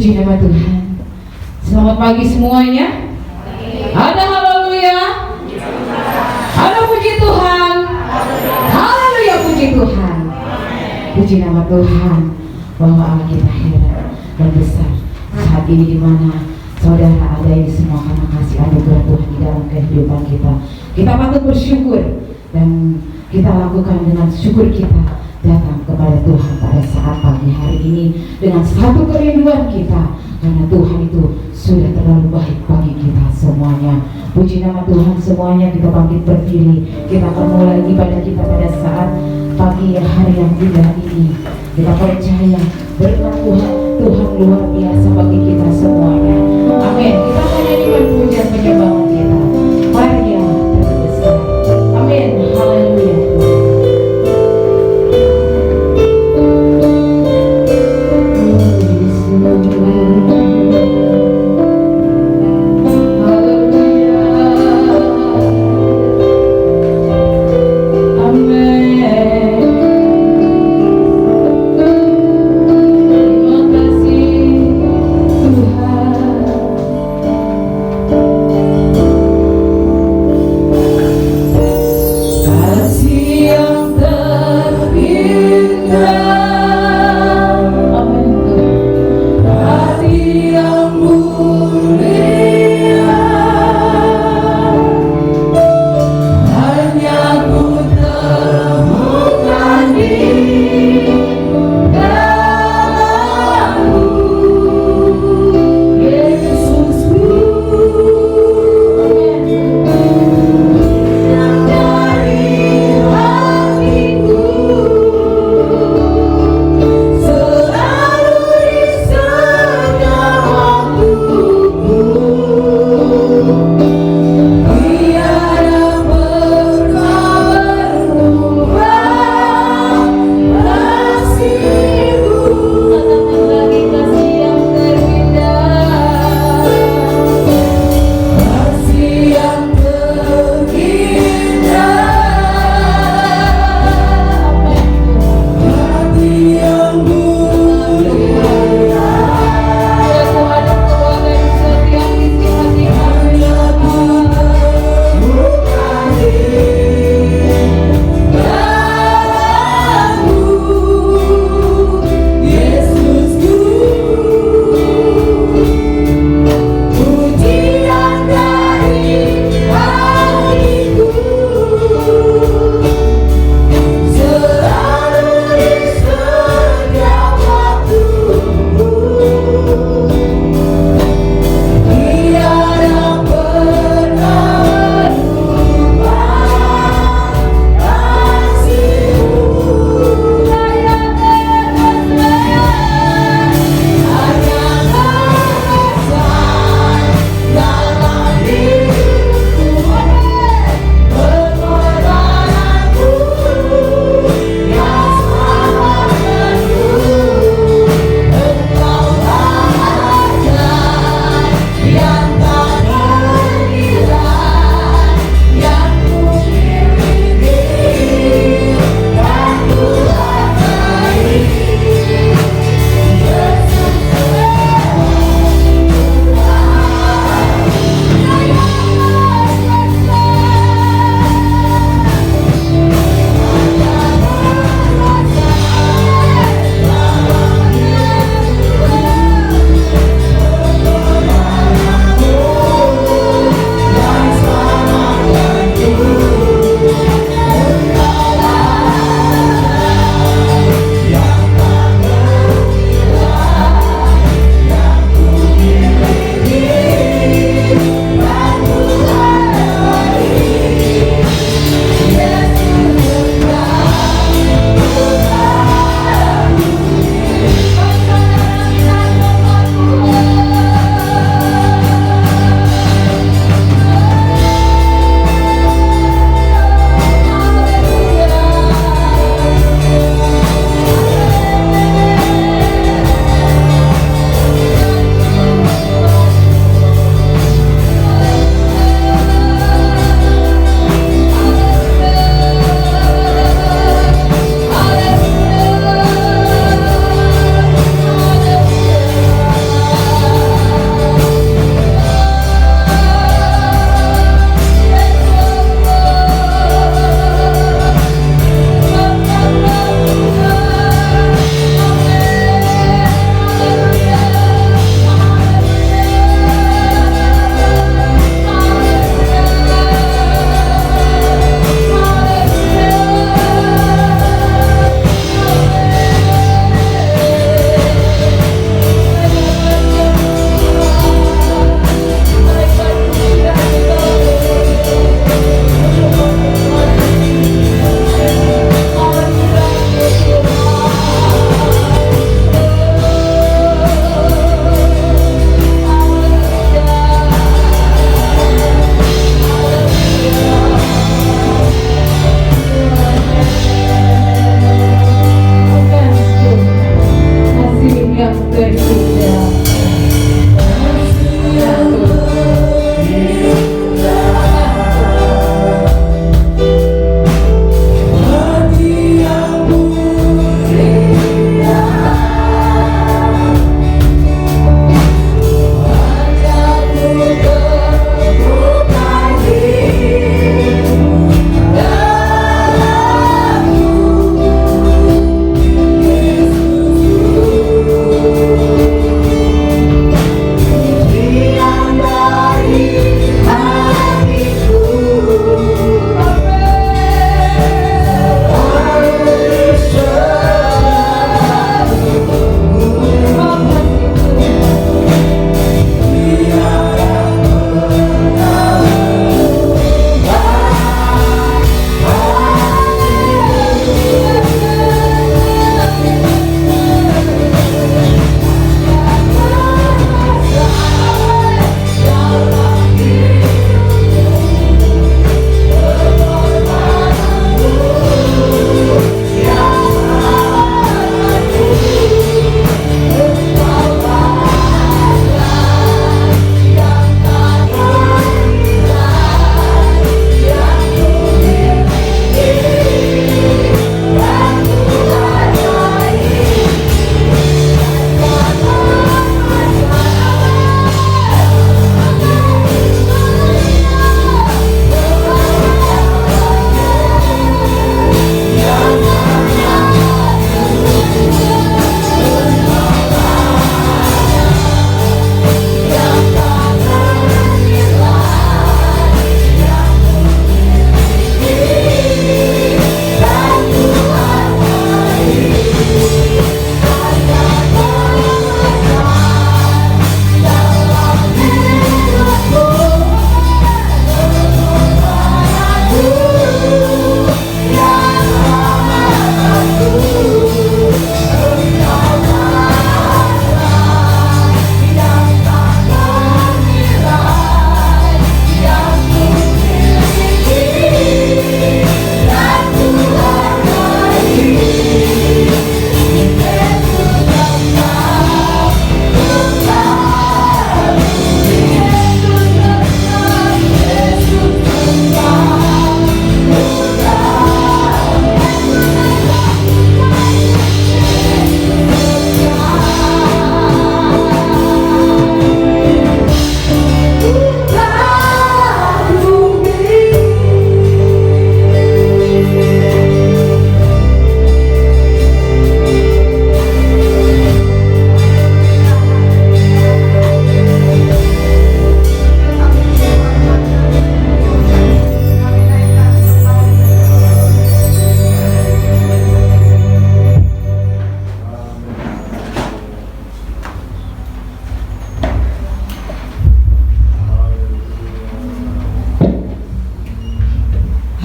Puji nama Tuhan. Selamat pagi semuanya. Ada haleluya. Ada puji Tuhan. Haleluya, puji Tuhan. Puji nama Tuhan. Bahwa Allah kita heran dan besar. Saat ini di mana saudara ada ini semua karena kasih anugerah Tuhan di dalam kehidupan kita. Kita patut bersyukur dan kita lakukan dengan syukur kita datang kepada Tuhan pada saat pagi hari ini dengan satu kerinduan kita, karena Tuhan itu sudah terlalu baik bagi kita semuanya. Puji nama Tuhan semuanya. Kita bangkit berdiri, kita akan mulai ibadah kita pada saat pagi hari yang indah ini. Kita percaya berkat Tuhan, Tuhan luar biasa bagi kita semuanya. Amin. Kita menyanyikan pujian penyembahan kita. Mari ya terbesar. Amin. Haleluya. Tuhan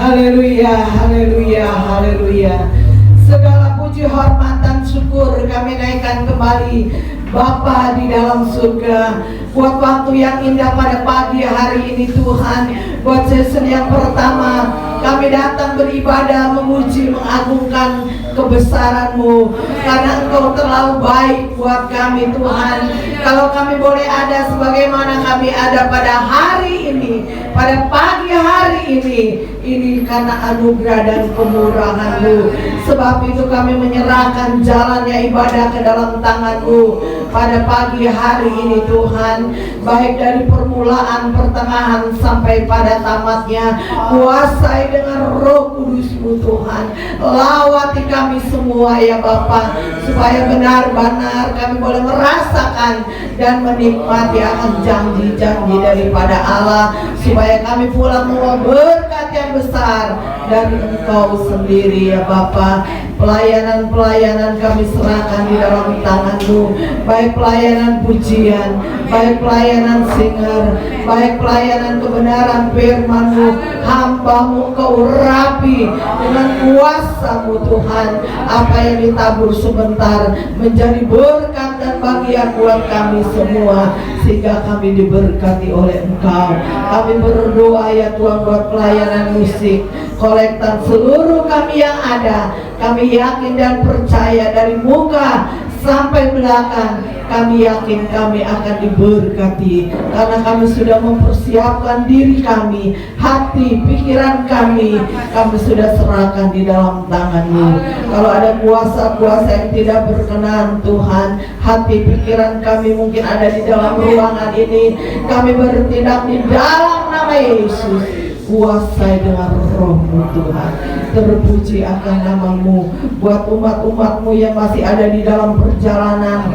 Haleluya, haleluya, haleluya. Segala puji, hormat, dan syukur kami naikkan kembali Bapa di dalam surga, buat waktu yang indah pada pagi hari ini Tuhan. Buat season yang pertama kami datang beribadah, memuji, mengagungkan kebesaran-Mu, karena Engkau terlalu baik buat kami Tuhan. Kalau kami boleh ada sebagaimana kami ada pada hari ini, pada pagi hari ini karena anugerah dan kemurahan-Mu. Sebab itu kami menyerahkan jalannya ibadah ke dalam tangan-Mu pada pagi hari ini Tuhan. Baik dari permulaan, pertengahan, sampai pada tamatnya, kuasai dengan Roh Kudus-Mu Tuhan. Lawati kami semua ya Bapa, supaya benar-benar kami boleh merasakan dan menikmati akan janji-janji daripada Allah, supaya kami pula membawa berkat yang besar dari Engkau sendiri ya Bapa. Pelayanan-pelayanan kami serahkan di dalam tangan-Mu, baik pelayanan pujian, baik pelayanan singer, baik pelayanan kebenaran firman-Mu. Hamba-Mu Kau rapi dengan kuasa-Mu Tuhan. Apa yang ditabur sebentar menjadi berkat dan bagian buat kami semua, sehingga kami diberkati oleh Engkau. Kami berdoa ya Tuhan buat pelayanan musik, kolektan seluruh kami yang ada. Kami yakin dan percaya dari muka sampai belakang, kami yakin kami akan diberkati, karena kami sudah mempersiapkan diri kami, hati, pikiran kami sudah serahkan di dalam tangan-Mu. Kalau ada kuasa-kuasa yang tidak berkenan Tuhan, hati, pikiran kami mungkin ada di dalam ruangan ini, kami bertindak di dalam nama Yesus. Kuasai dengan Roh-Mu Tuhan. Terpuji akan nama-Mu. Buat umat-umat-Mu yang masih ada di dalam perjalanan,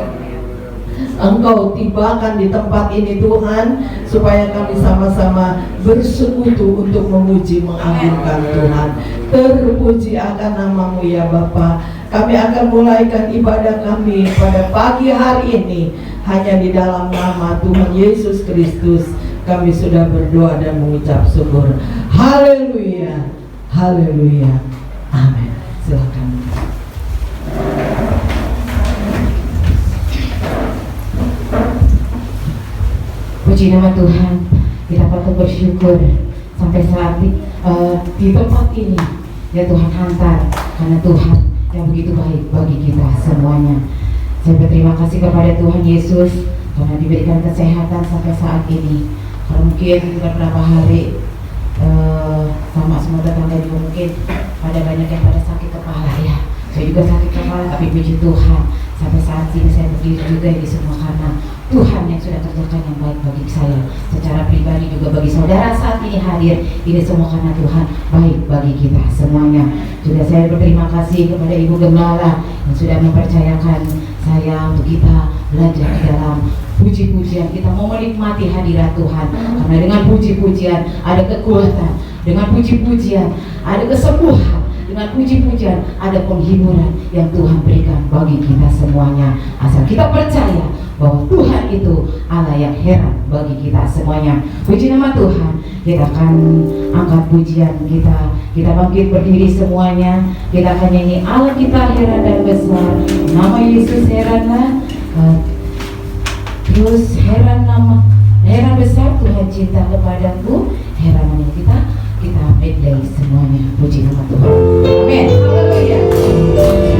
Engkau tibakan di tempat ini Tuhan, supaya kami sama-sama bersekutu untuk memuji, mengagungkan Tuhan. Terpuji akan nama-Mu ya Bapa. Kami akan mulaikan ibadah kami pada pagi hari ini hanya di dalam nama Tuhan Yesus Kristus. Kami sudah berdoa dan mengucap syukur. Haleluya, haleluya, amin. Silakan. Puji nama Tuhan. Kita patut bersyukur sampai saat di tempat ini ya Tuhan hantar, karena Tuhan yang begitu baik bagi kita semuanya. Saya berterima kasih kepada Tuhan Yesus karena diberikan kesehatan sampai saat ini. Kalau mungkin beberapa hari sama semua tetangga juga mungkin ada banyak yang pada sakit kepala ya. Saya juga sakit kepala, tapi puji Tuhan sampai saat ini saya berdiri juga di semua karena Tuhan yang sudah kerjakan yang baik bagi saya secara pribadi, juga bagi saudara saat ini hadir. Ini semua karena Tuhan baik bagi kita semuanya. Juga saya berterima kasih kepada Ibu Gembala yang sudah mempercayakan saya untuk kita belajar di dalam puji-pujian. Kita mau menikmati hadirat Tuhan, karena dengan puji-pujian ada kekuatan, dengan puji-pujian ada kesembuhan, dengan puji-pujian ada penghiburan yang Tuhan berikan bagi kita semuanya. Asal kita percaya bahwa Tuhan itu Allah yang heran bagi kita semuanya. Puji nama Tuhan. Kita akan angkat pujian kita. Kita bangkit berdiri semuanya. Kita akan nyanyi Allah kita heran dan besar. Nama Yesus heranlah. Terus heran besar Tuhan cinta kepadaku. Herannya kita medley semuanya. Puji nama Tuhan. Amin. Haleluya. Oh,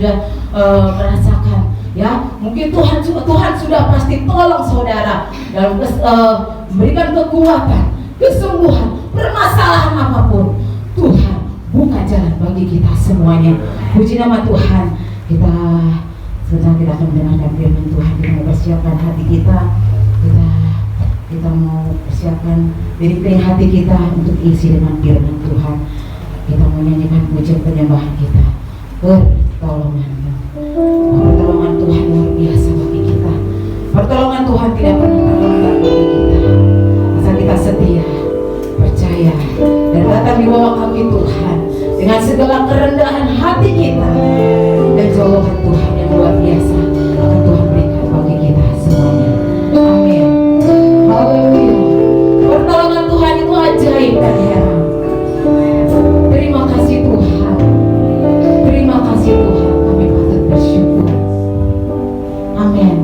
sudah merasakan, ya mungkin Tuhan sudah pasti tolong saudara dalam memberikan kekuatan, kesembuhan, permasalahan apapun. Tuhan buka jalan bagi kita semuanya. Puji nama Tuhan. Sekarang kita akan mendengarkan firman Tuhan. Kita mau persiapkan hati kita. Kita mau persiapkan diri hati kita untuk isi dengan firman Tuhan. Kita mau nyanyikan pujian penyembahan kita. Pertolongan Tuhan luar biasa bagi kita. Pertolongan Tuhan tidak pernah terlambat bagi kita. Asal kita setia, percaya, dan datang di bawah kaki Tuhan dengan segala kerendahan hati kita, dan jawaban Tuhan yang luar biasa akan Tuhan berikan bagi kita semuanya. Amin. Haleluya. Pertolongan Tuhan itu ajaib dan heran. Terima kasih Tuhan. Terima kasih Tuhan. Kami patut bersyukur. Amin.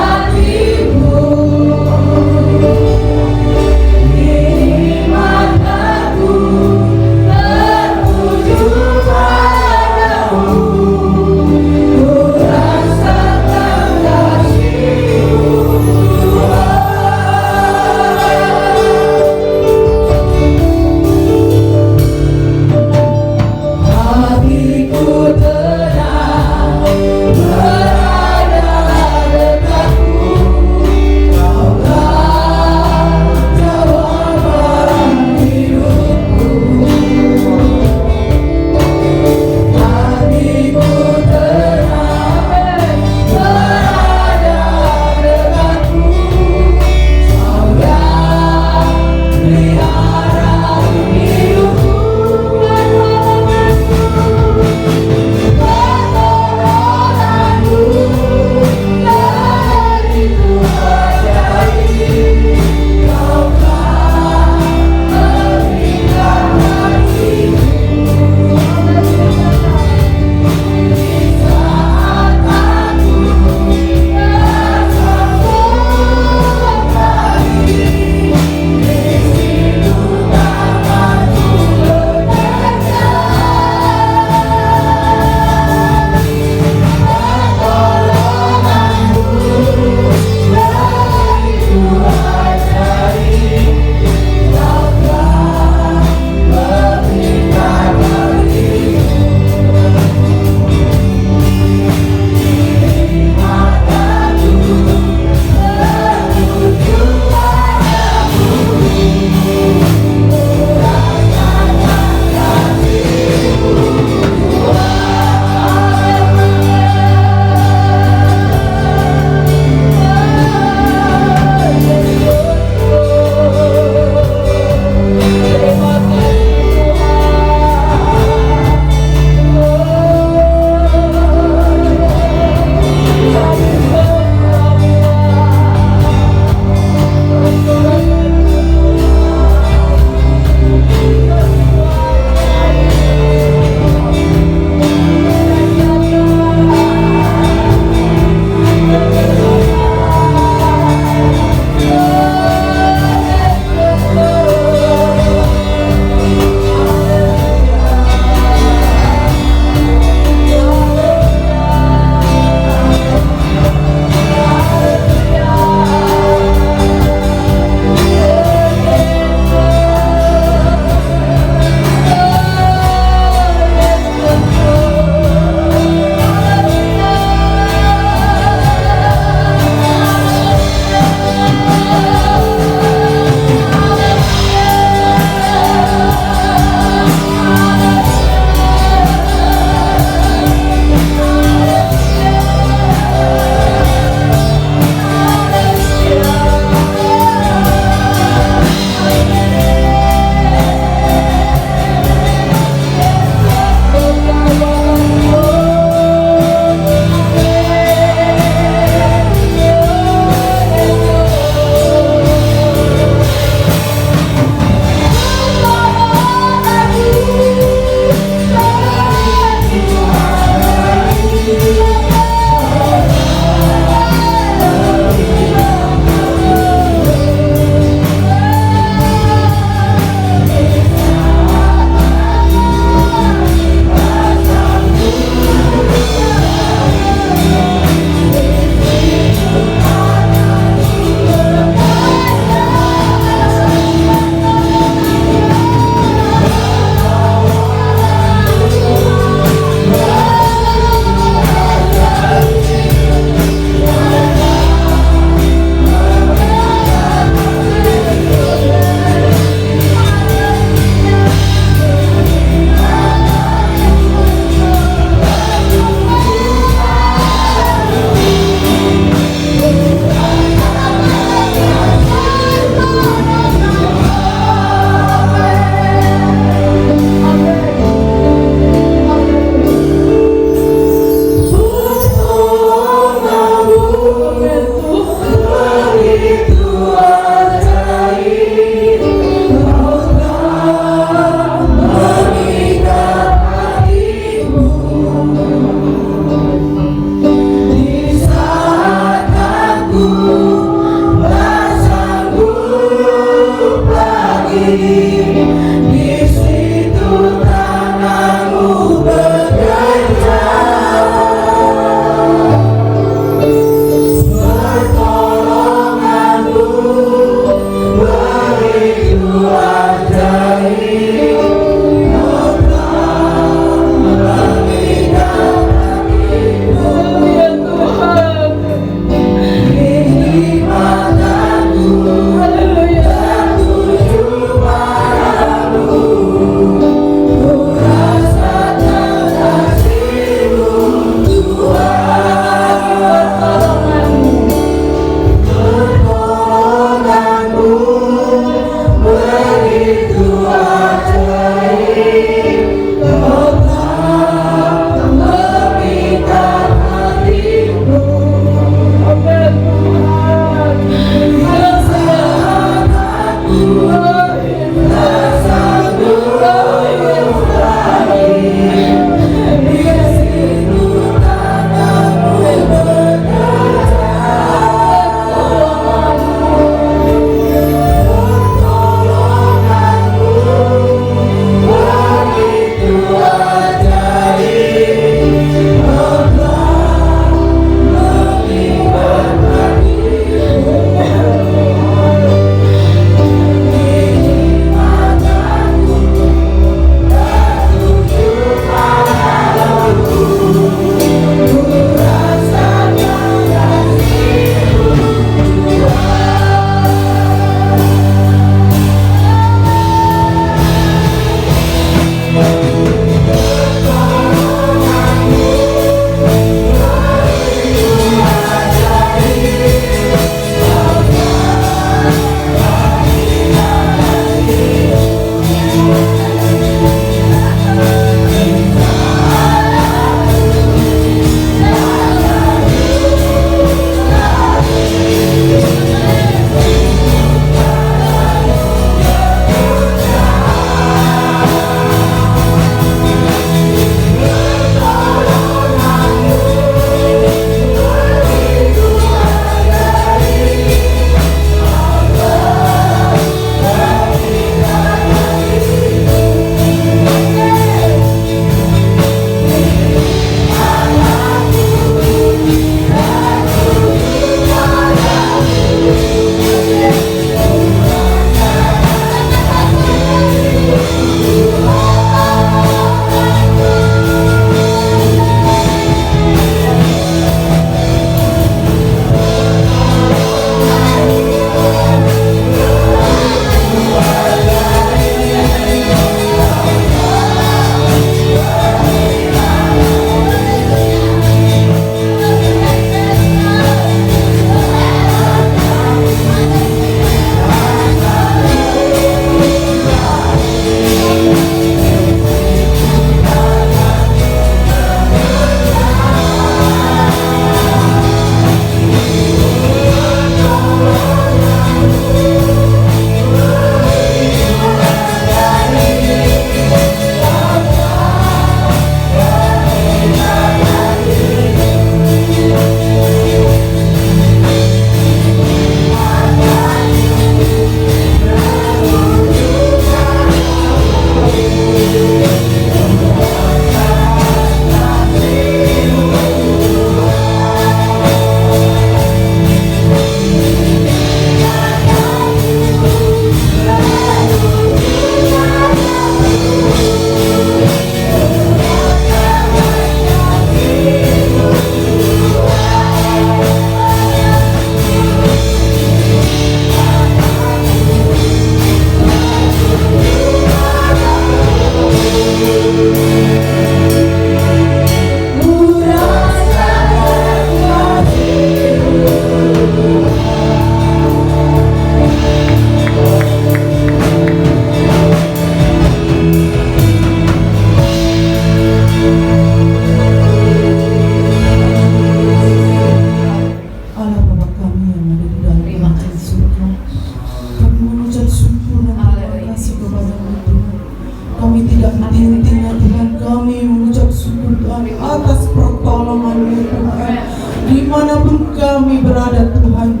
Dimanapun kami berada Tuhan,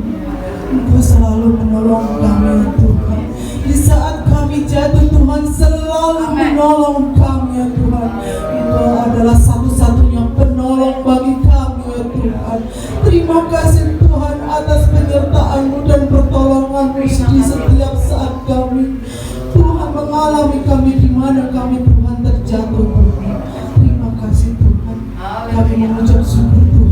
Engkau selalu menolong kami Tuhan. Di saat kami jatuh Tuhan selalu menolong kami ya Tuhan. Engkau adalah satu-satunya penolong bagi kami ya Tuhan. Terima kasih Tuhan atas penyertaan-Mu dan pertolongan-Mu di setiap saat kami Tuhan mengalami kami di mana kami Tuhan terjatuh Tuhan. Terima kasih Tuhan. Kami mengucap syukur Tuhan.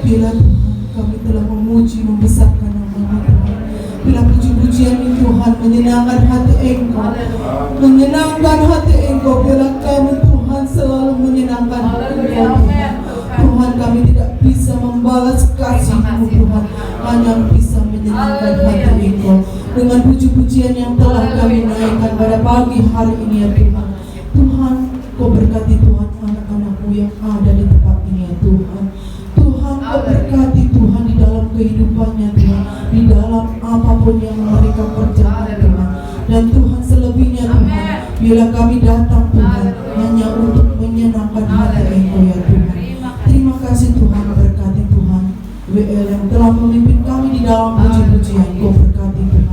Bila Tuhan kami telah memuji membesarkan nama-Mu Tuhan. Bila puji-pujian ini Tuhan menyenangkan hati Engkau, menyenangkan hati Engkau. Bila kami Tuhan selalu menyenangkan hati Engkau Tuhan. Tuhan kami tidak bisa membalas kasih-Mu Tuhan, hanya bisa menyenangkan hati Engkau. dengan puji-pujian yang telah kami naikkan pada pagi hari ini ya Tuhan. Tuhan, Kau berkati Tuhan anak-anak-Mu yang ada di tempat ini ya Tuhan. Tuhan, Kau berkati Tuhan di dalam kehidupannya Tuhan, di dalam apapun yang mereka kerjakan Tuhan. Dan Tuhan selebihnya Tuhan, bila kami datang Tuhan hanya untuk menyenangkan hati Engkau ya Tuhan. Terima kasih Tuhan, berkati Tuhan WL yang telah memimpin kami di dalam puji-pujian. Kau berkati Tuhan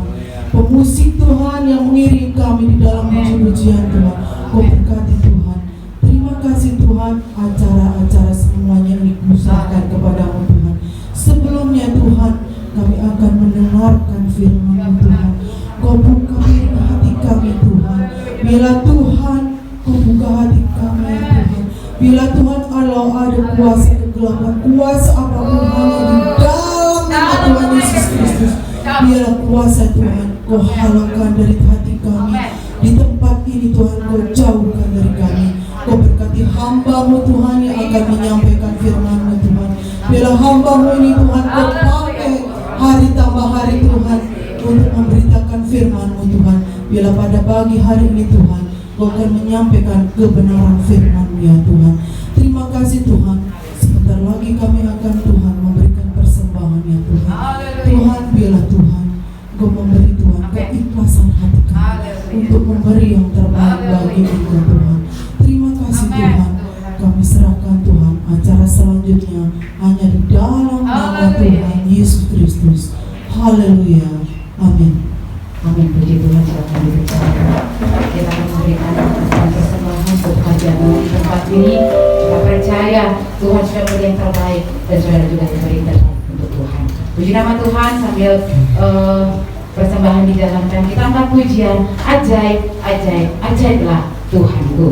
pemusik Tuhan yang mengiring kami di dalam puji-pujian Tuhan. Kau berkati Tuhan. Terima kasih Tuhan, acara-acara semuanya yang dipusatkan kepadamu Tuhan. Sebelumnya Tuhan, kami akan mendengarkan firman-Mu Tuhan. Kau buka hati kami Tuhan. Bila Tuhan, Kau buka hati kami ya Tuhan. Bila Tuhan, kalau ada kuasa kegelapan, kuasa apapun hanya di dalam nama Tuhan Yesus Kristus. Biarlah kuasa Tuhan Kau halangkan dari hati kami. Di tempat ini Tuhan, Kau jauhkan dari kami. Kau berkati hamba-Mu Tuhan yang akan menyampaikan firman-Mu Tuhan. Biarlah hamba-Mu ini Tuhan, Kau pakai hari tambah hari Tuhan untuk memberitakan firman-Mu Tuhan. Biarlah pada pagi hari ini Tuhan, Kau akan menyampaikan kebenaran firman-Mu ya Tuhan. Terima kasih Tuhan. Sebentar lagi kami akan Tuhan memberikan persembahan ya Tuhan. Tuhan, biarlah Tuhan Kau memberi Tuhan keikhlasan hati kami untuk memberi yang terbaik bagi Engkau Tuhan. Terima kasih Tuhan. Kami serahkan Tuhan acara selanjutnya hanya di dalam nama Tuhan Yesus Kristus. Haleluya. Amin. Amin. Puji Tuhan. Silakan duduk. Kita akan memberikan persembahan untuk hajat di tempat ini. Kita percaya Tuhan sudah beri yang terbaik dan saudara juga diberi yang terbaik untuk Tuhan. Puji nama Tuhan sambil persembahan dijalankan. Kita angkat pujian. Ajaib, ajaib, ajaiblah Tuhanku.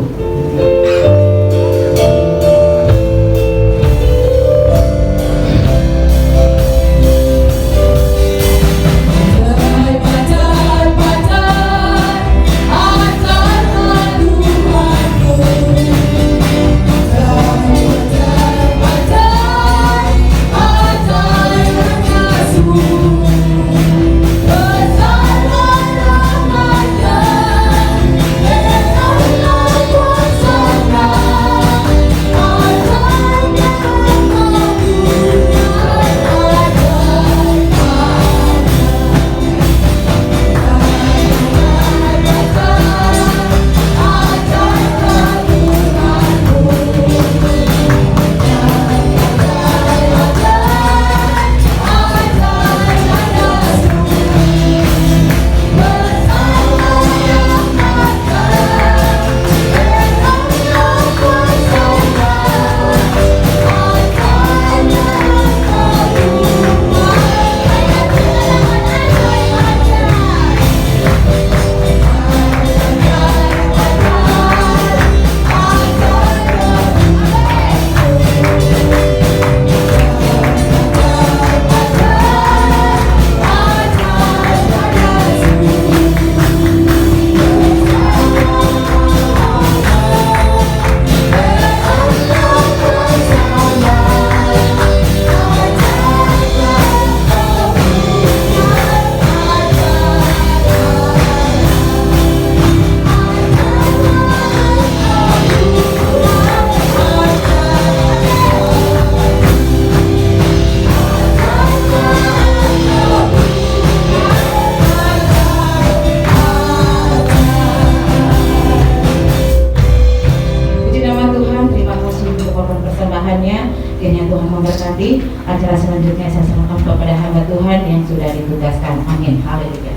Kiranya Tuhan memberkati. Acara selanjutnya saya serahkan kepada hamba Tuhan yang sudah ditugaskan. Amin. Haleluya.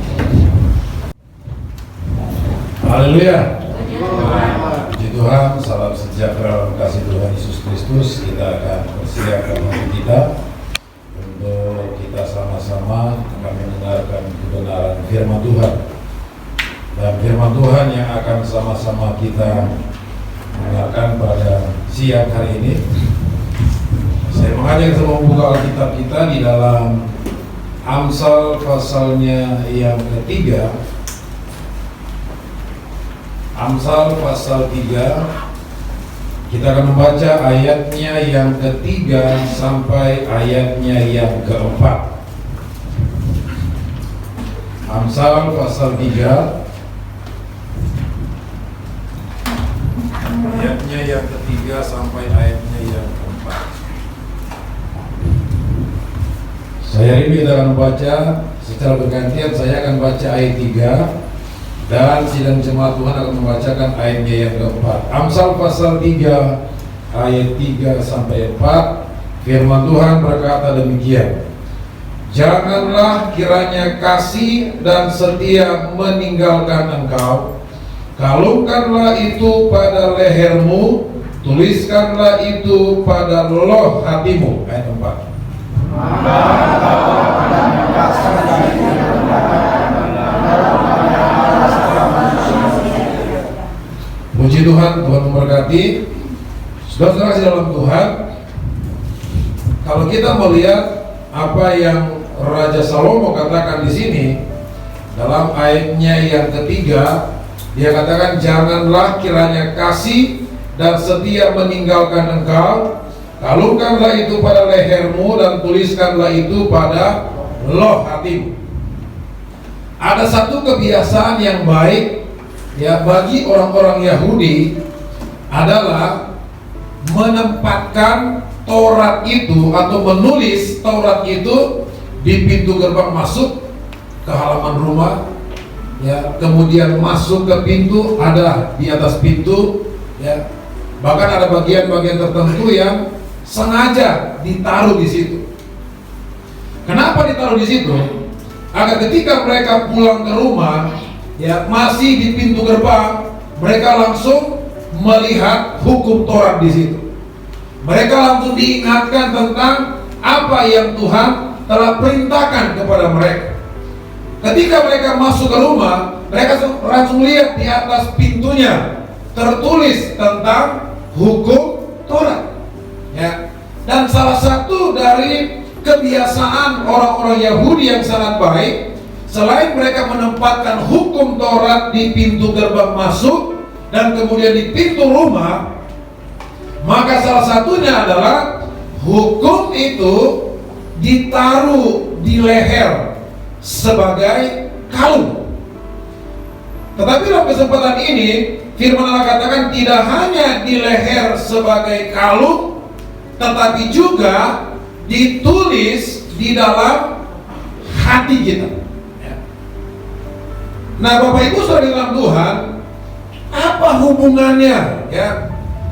Haleluya. Puji Tuhan, salam sejahtera kasih Tuhan Yesus Kristus. Kita akan persiapkan hati kita untuk kita sama-sama akan mendengarkan kebenaran firman Tuhan. Dan firman Tuhan yang akan sama-sama kita dengarkan pada siang hari ini. Saya mengajak kita membuka Alkitab kita di dalam Amsal pasalnya yang ketiga. Amsal pasal 3. Kita akan membaca ayatnya yang ketiga sampai ayatnya yang keempat. Amsal pasal 3 ayatnya yang ketiga sampai ayatnya yang keempat. Saya ini kita akan baca secara bergantian. Saya akan baca ayat 3 dan sidang jemaat Tuhan akan membacakan ayatnya yang keempat. Amsal pasal 3 ayat 3 sampai 4. Firman Tuhan berkata demikian: janganlah kiranya kasih dan setia meninggalkan engkau. Kalungkanlah itu pada lehermu, tuliskanlah itu pada loh hatimu. Ayat 4. Puji Tuhan, Tuhan memberkati. Saudara-saudara di dalam Tuhan, kalau kita melihat apa yang Raja Salomo katakan di sini dalam ayatnya yang ketiga, dia katakan janganlah kiranya kasih dan setia meninggalkan engkau. Kalungkanlah itu pada lehermu dan tuliskanlah itu pada loh hatimu. Ada satu kebiasaan yang baik ya bagi orang-orang Yahudi adalah menempatkan Taurat itu atau menulis Taurat itu di pintu gerbang masuk ke halaman rumah, ya, kemudian masuk ke pintu, ada di atas pintu, ya. Bahkan ada bagian-bagian tertentu yang sengaja ditaruh di situ. Kenapa ditaruh di situ? Agar ketika mereka pulang ke rumah, ya, masih di pintu gerbang, mereka langsung melihat hukum Taurat di situ. Mereka langsung diingatkan tentang apa yang Tuhan telah perintahkan kepada mereka. Ketika mereka masuk ke rumah, mereka langsung lihat di atas pintunya tertulis tentang hukum Taurat. Ya. Dan salah satu dari kebiasaan orang-orang Yahudi yang sangat baik, selain mereka menempatkan hukum Taurat di pintu gerbang masuk dan kemudian di pintu rumah, maka salah satunya adalah hukum itu ditaruh di leher sebagai kalung. Tetapi dalam kesempatan ini firman Allah katakan tidak hanya di leher sebagai kalung, tetapi juga ditulis di dalam hati kita. Nah, Bapak Ibu Saudara dalam Tuhan, apa hubungannya ya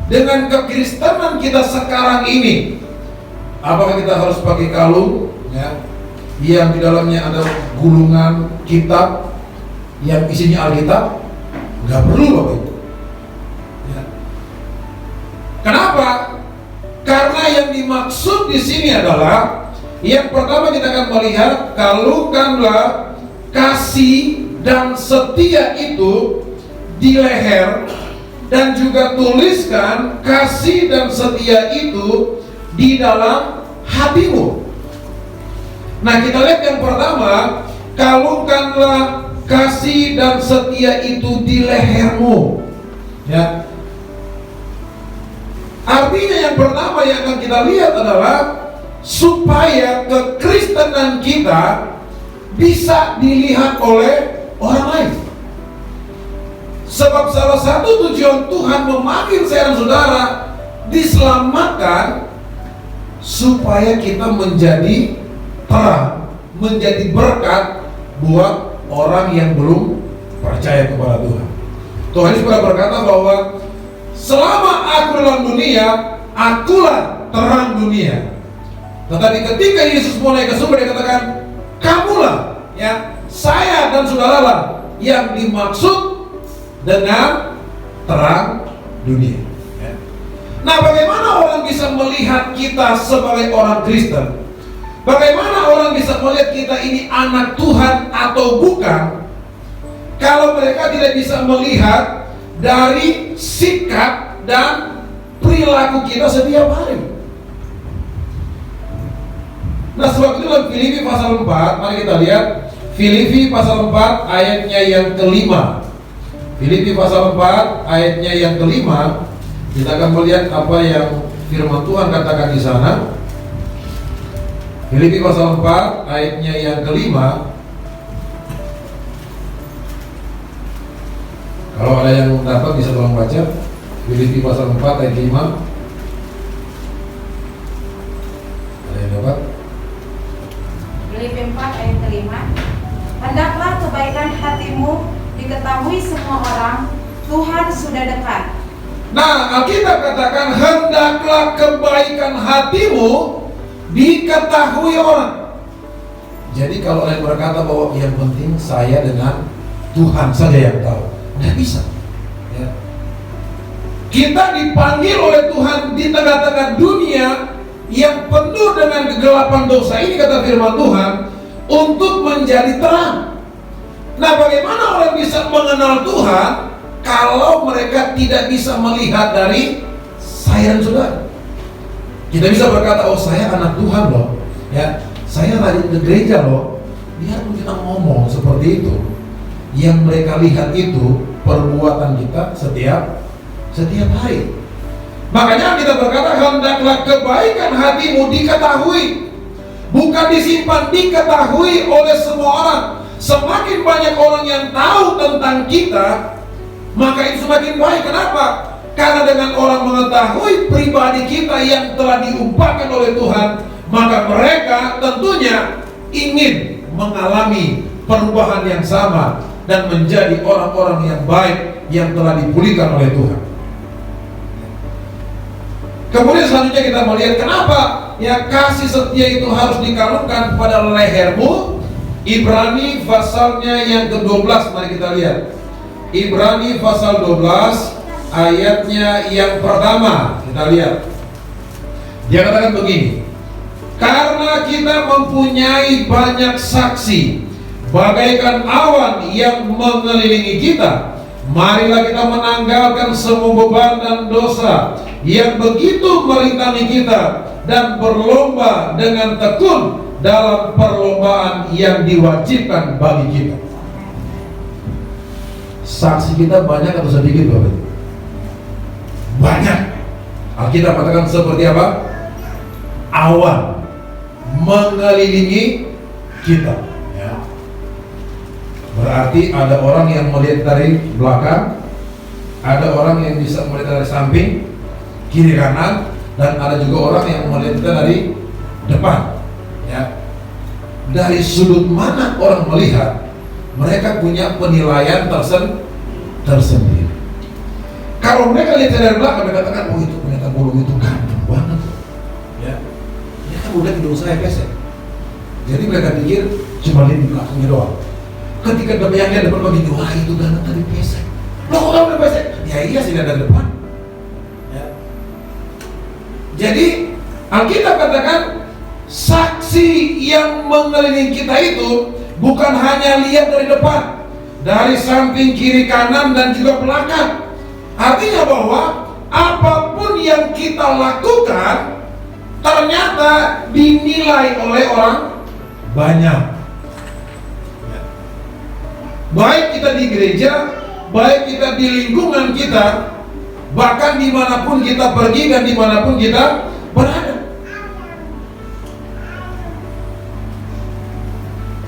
dengan kekristenan kita sekarang ini? Apakah kita harus pakai kalung ya, yang di dalamnya ada gulungan kitab yang isinya Alkitab? Nggak perlu, Bapak Ibu. Ya. Kenapa? Karena yang dimaksud di sini adalah yang pertama kita akan melihat kalungkanlah kasih dan setia itu di leher, dan juga tuliskan kasih dan setia itu di dalam hatimu. Nah, kita lihat yang pertama, kalungkanlah kasih dan setia itu di lehermu. Ya. Artinya yang pertama yang akan kita lihat adalah supaya kekristenan kita bisa dilihat oleh orang lain. Sebab salah satu tujuan Tuhan memanggil saya dan saudara diselamatkan supaya kita menjadi terang, menjadi berkat buat orang yang belum percaya kepada Tuhan. Tuhan Yesus pernah berkata bahwa selama aku dalam dunia, akulah terang dunia. Tetapi ketika Yesus mulai ke surga, dia katakan, kamulah, ya, saya dan saudaralah yang dimaksud dengan terang dunia. Nah, bagaimana orang bisa melihat kita sebagai orang Kristen? Bagaimana orang bisa melihat kita ini anak Tuhan atau bukan, kalau mereka tidak bisa melihat dari sikap dan perilaku kita setiap hari? Nah, sebab itu dalam Filipi pasal 4, mari kita lihat Filipi pasal 4 ayatnya yang kelima. Filipi pasal 4 ayatnya yang kelima, kita akan melihat apa yang firman Tuhan katakan di sana. Filipi pasal 4 ayatnya yang kelima. Kalau ada yang dapat bisa tolong baca Filipi pasal 4 ayat 5. Ada yang dapat? Filipi 4 ayat ke-5. Hendaklah kebaikan hatimu diketahui semua orang, Tuhan sudah dekat. Nah, Alkitab katakan hendaklah kebaikan hatimu diketahui orang. Jadi kalau ada yang berkata bahwa yang penting saya dengan Tuhan saja yang tahu, nggak bisa. Ya. Kita dipanggil oleh Tuhan di tengah-tengah dunia yang penuh dengan kegelapan dosa ini, kata firman Tuhan, untuk menjadi terang. Nah, bagaimana orang bisa mengenal Tuhan kalau mereka tidak bisa melihat dari saya dan saudara? Kita bisa berkata, oh saya anak Tuhan loh, ya, saya rajin ke gereja loh. Biarpun kita ngomong seperti itu, yang mereka lihat itu perbuatan kita setiap hari. Makanya kita berkata hendaklah kebaikan hatimu diketahui, bukan disimpan, diketahui oleh semua orang. Semakin banyak orang yang tahu tentang kita, maka itu semakin baik. Kenapa? Karena dengan orang mengetahui pribadi kita yang telah diubahkan oleh Tuhan, maka mereka tentunya ingin mengalami perubahan yang sama dan menjadi orang-orang yang baik yang telah dipulihkan oleh Tuhan. Kemudian selanjutnya kita melihat kenapa ya kasih setia itu harus dikalungkan pada lehermu. Ibrani pasalnya yang ke-12, mari kita lihat. Ibrani pasal 12 ayatnya yang pertama, kita lihat. Dia katakan begini, karena kita mempunyai banyak saksi bagaikan awan yang mengelilingi kita, marilah kita menanggalkan semua beban dan dosa yang begitu merintangi kita dan berlomba dengan tekun dalam perlombaan yang diwajibkan bagi kita. Saksi kita banyak atau sedikit, Bapak? Banyak. Alkitab katakan seperti apa? Awan mengelilingi kita. Ya. Berarti ada orang yang melihat dari belakang, ada orang yang bisa melihat dari samping, kiri kanan, dan ada juga orang yang melihat kita dari depan. Ya. Dari sudut mana orang melihat, mereka punya penilaian tersendiri. Kalau mereka lihat dari belakang, mereka katakan, oh itu ternyata bolong itu ganteng banget. Ya, dia kan udah hidung saya pesek. Jadi mereka pikir cuma lihat di belakangnya doang. Ketika yang lihat depan begini, wah itu ganteng tadi pesek. Loh kok kamu udah pesek? Ya iya sih dari depan. Ya. Jadi Alkitab katakan saksi yang mengelilingi kita itu bukan hanya lihat dari depan, dari samping, kiri, kanan, dan juga belakang. Artinya bahwa apapun yang kita lakukan ternyata dinilai oleh orang banyak. Baik kita di gereja, baik kita di lingkungan kita, bahkan dimanapun kita pergi dan dimanapun kita berada.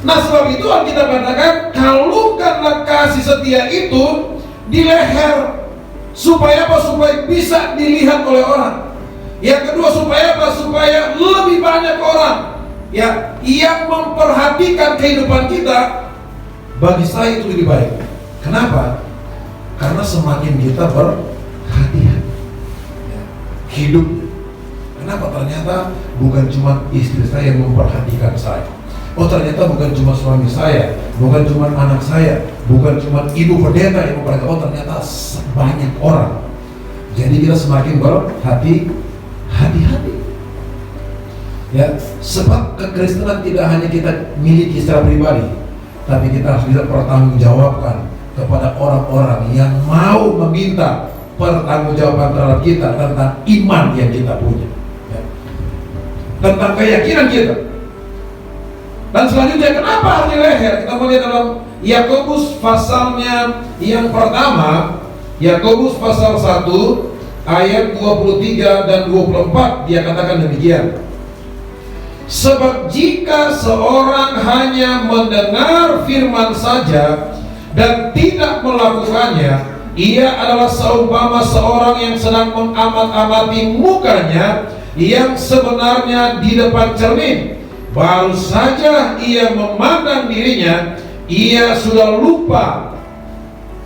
Nah sebab itu kita katakan kalungkanlah kasih setia itu di leher. Supaya apa? Supaya bisa dilihat oleh orang. Yang kedua supaya apa? Supaya lebih banyak orang ya yang memperhatikan kehidupan kita. Bagi saya itu lebih baik. Kenapa? Karena semakin kita berhati-hati ya, hidup. Kenapa? Ternyata bukan cuma istri saya yang memperhatikan saya. Oh ternyata bukan cuma suami saya, bukan cuma anak saya, bukan cuma ibu pendeta yang memperhatikan. Oh ternyata banyak orang. Jadi kita semakin berhati-hati. Ya, sebab kekristenan tidak hanya kita miliki secara pribadi, tapi kita harus bisa pertanggungjawabkan kepada orang-orang yang mau meminta pertanggungjawaban terhadap kita tentang iman yang kita punya, ya, tentang keyakinan kita. Dan selanjutnya kenapa harus di leher? Kita melihat dalam Yakobus pasalnya yang pertama, Yakobus pasal 1 ayat 23 dan 24, dia katakan demikian. Sebab jika seorang hanya mendengar firman saja dan tidak melakukannya, ia adalah seumpama seorang yang sedang mengamat-amati mukanya yang sebenarnya di depan cermin. Baru saja ia memandang dirinya, ia sudah lupa.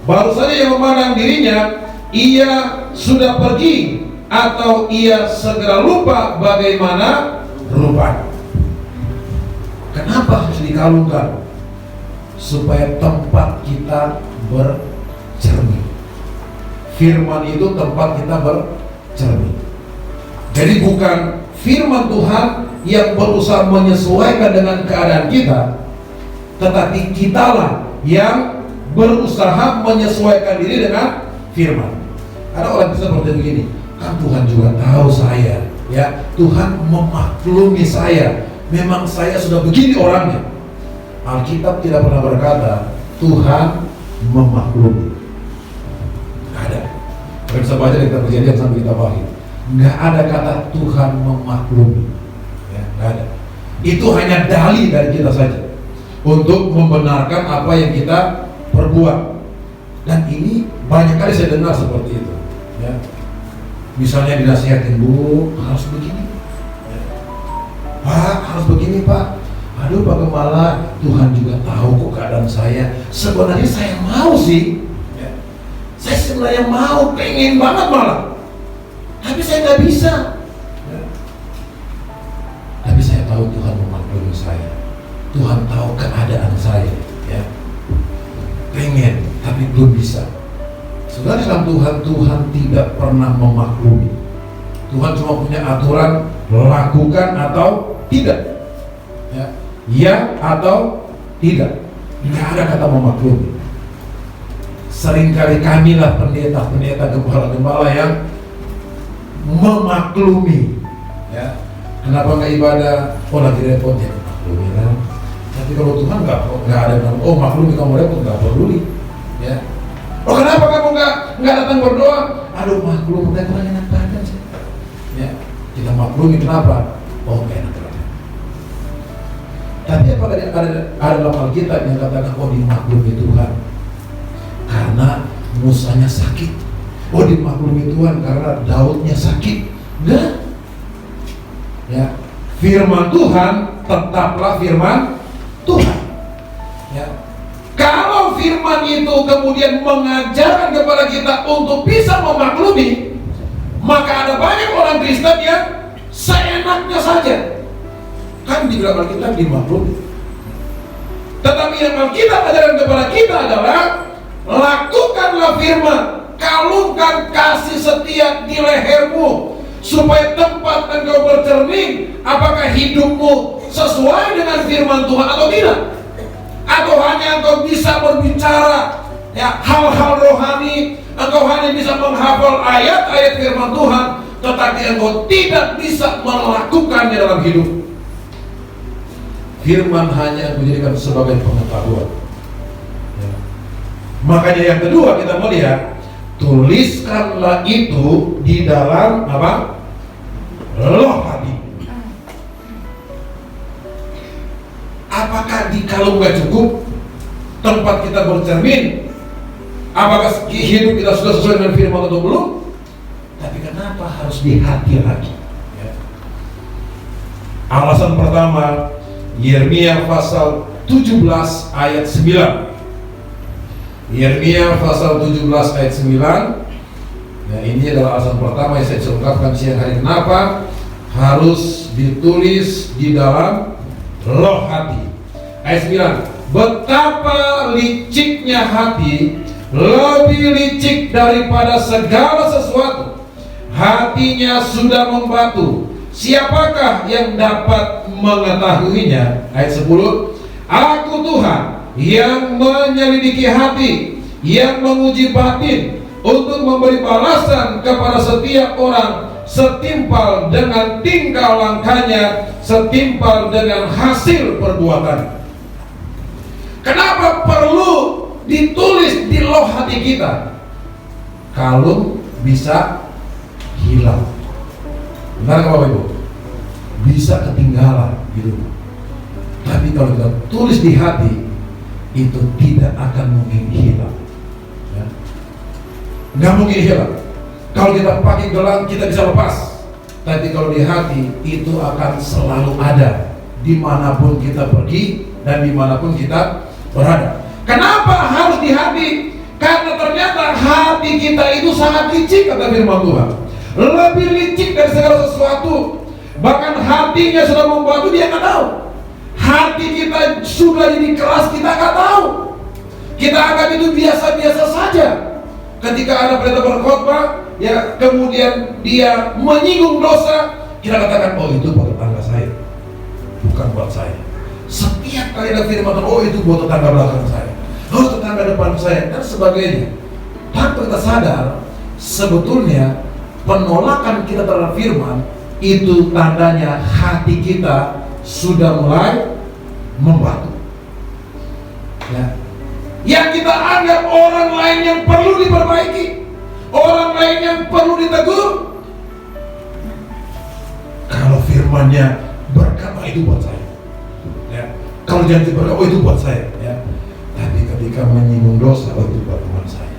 Baru saja ia memandang dirinya, ia sudah pergi, atau ia segera lupa bagaimana rupanya. Kenapa harus dikalungkan? Supaya tempat kita bercermin. Firman itu tempat kita bercermin. Jadi bukan firman Tuhan yang berusaha menyesuaikan dengan keadaan kita, tetapi kitalah yang berusaha menyesuaikan diri dengan firman. Ada orang bisa seperti begini, kan Tuhan juga tahu saya, ya Tuhan memaklumi saya, memang saya sudah begini orangnya. Alkitab tidak pernah berkata Tuhan memaklumi. Nggak ada. Kita bisa baca di kitab Perjanjian sampai kita bahas. Nggak ada kata Tuhan memaklumi. Ya, nggak ada. Itu hanya dalih dari kita saja untuk membenarkan apa yang kita perbuat. Dan ini banyak kali saya dengar seperti itu. Ya. Misalnya dinasihatin, Bu, harus begini. Ya. Pak, harus begini Pak. Aduh Pak Gembala, Tuhan juga tahu kok keadaan saya. Sebenarnya saya mau sih, ya. Saya sebenarnya mau, pengen banget malah, tapi saya nggak bisa, ya. Tapi saya tahu Tuhan memaklumi saya. Tuhan tahu keadaan saya, ya. Pengen, tapi belum bisa. Saudara dalam Tuhan tidak pernah memaklumi. Tuhan cuma punya aturan, lakukan atau tidak, ya. Ya atau tidak. Nggak ada kata memaklumi. Seringkali kamilah pendeta-pendeta, gembala-gembala yang memaklumi, ya. Kenapa nggak ibadah? Oh lagi repot ya, maklumi lah. Tapi kalau Tuhan nggak ada bilang, oh maklumi kamu repot, nggak peduli, ya. Oh kenapa kamu nggak datang berdoa? Aduh maklum, saya kurang enak badan sih, ya. Kita maklumi kenapa? Oh nggak enak badan. Tapi apakah ada dalam Alkitab yang katakan oh dimaklumi Tuhan karena Musanya sakit, oh dimaklumi Tuhan karena Daudnya sakit? Enggak. Ya, firman Tuhan tetaplah firman Tuhan. Ya. Kalau firman itu kemudian mengajarkan kepada kita untuk bisa memaklumi, maka ada banyak orang Kristen yang seenaknya saja. Kan di dalam Alkitab dimaklumi. Tetapi yang Alkitab ajarkan kepada kita adalah lakukanlah firman, kalungkan kasih setia di lehermu, supaya tempat engkau bercermin apakah hidupmu sesuai dengan firman Tuhan atau tidak, atau hanya engkau bisa berbicara, ya, hal-hal rohani, engkau hanya bisa menghafal ayat-ayat firman Tuhan, tetapi engkau tidak bisa melakukannya dalam hidup. Firman hanya menjadikan sebagai pengetahuan, ya. Makanya yang kedua kita melihat, tuliskanlah itu di dalam apa? Loh hati. Apakah di kalung gak cukup tempat kita bercermin? Apakah hidup kita sudah sesuai dengan firman atau belum? Tapi kenapa harus di hati lagi, ya? Alasan pertama, Yeremia pasal 17 ayat 9. Yeremia pasal 17 ayat 9. Nah, ini adalah alasan pertama yang saya ungkapkan siang hari kenapa harus ditulis di dalam loh hati. Ayat 9. Betapa liciknya hati, lebih licik daripada segala sesuatu. Hatinya sudah membatu. Siapakah yang dapat mengetahuinya? Ayat 10. Aku Tuhan yang menyelidiki hati, yang menguji batin, untuk memberi balasan kepada setiap orang setimpal dengan tingkah langkahnya, setimpal dengan hasil perbuatan. Kenapa perlu ditulis di loh hati kita? Kalung bisa hilang. Benar nggak Bapak Ibu? Bisa ketinggalan gitu. Tapi kalau kita tulis di hati, itu tidak akan mungkin hilang, ya. nggak mungkin hilang. Kalau kita pakai gelang kita bisa lepas, tapi kalau di hati itu akan selalu ada dimanapun kita pergi dan dimanapun kita berada. Kenapa harus di hati? Karena ternyata hati kita itu sangat licik, kata firman Tuhan. Lebih licik dari segala sesuatu. Bahkan hatinya sudah membuat dia nggak tahu. Hati kita sudah jadi keras, kita nggak tahu. Kita anggap itu biasa-biasa saja. Ketika ada pendeta berkhotbah, ya kemudian dia menyinggung dosa, kita katakan, oh itu buat tetangga saya, bukan buat saya. Setiap kali ada firman, oh itu buat tetangga belakang saya, oh tetangga depan saya, dan sebagainya. Tanpa kita sadar, sebetulnya penolakan kita terhadap firman itu tandanya hati kita sudah mulai membatu. Ya. Yang kita anggap orang lain yang perlu diperbaiki, orang lain yang perlu ditegur. Kalau firmannya berkata itu buat saya, ya. Kalau janji berkata, oh itu buat saya, ya. Tapi ketika menyinggung dosa, oh itu buat teman saya.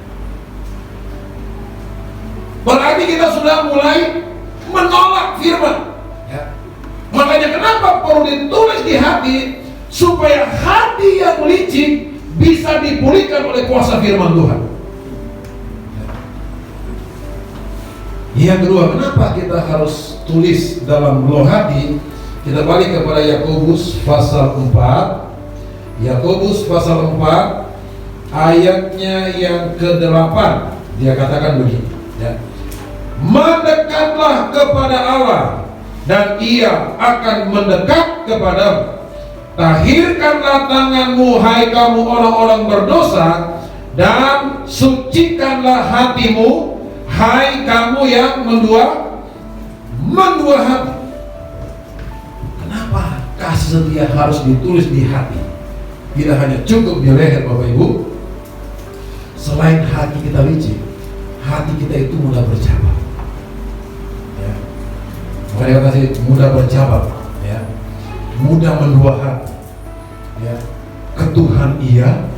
Berarti kita sudah mulai menolak firman, ya. Makanya kenapa perlu ditulis di hati, supaya hati yang licik bisa dipulihkan oleh kuasa firman Tuhan. Yang kedua, kenapa kita harus tulis dalam loh hati? Kita balik kepada Yakobus pasal 4. Yakobus pasal 4 ayatnya yang ke-8. Dia katakan begini, ya. Mendekatlah kepada Allah dan Ia akan mendekat kepadamu. Tahirkanlah tanganmu, hai kamu orang-orang berdosa, dan sucikanlah hatimu, hai kamu yang mendua hati. Kenapa kasih setia harus ditulis di hati? Tidak hanya cukup di leher, Bapak Ibu. Selain hati kita licik, hati kita itu mudah bercabang, ya. Makanya kasih mudah bercabang, ya. Mudah mendua hati, ya. Ke Tuhan iya,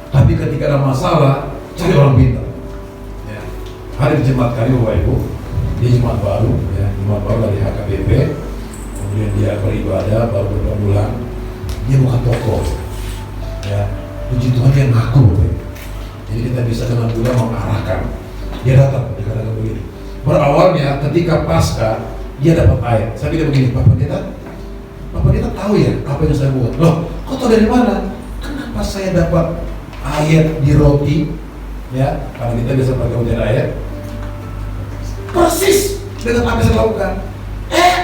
tapi ketika ada masalah cari orang pintar, ya. Hari Jumat kali Bapak Ibu, dia Jumat baru, ya, Jumat baru dari HKBP, kemudian dia beribadah baru beberapa bulan, dia buka toko, ya. Puji Tuhan dia ngaku, Bapak Ibu. Jadi kita bisa dengan mudah mengarahkan. Dia datang, dia katakan begini. Berawalnya ketika Paskah dia dapat ayat. Saya bilang begini, Bapak kita tahu ya apa yang saya buat. Loh, kau tahu dari mana? Kenapa saya dapat ayat di roti? Ya, karena kita biasa pakai ujian ayat. Persis dengan apa yang saya lakukan.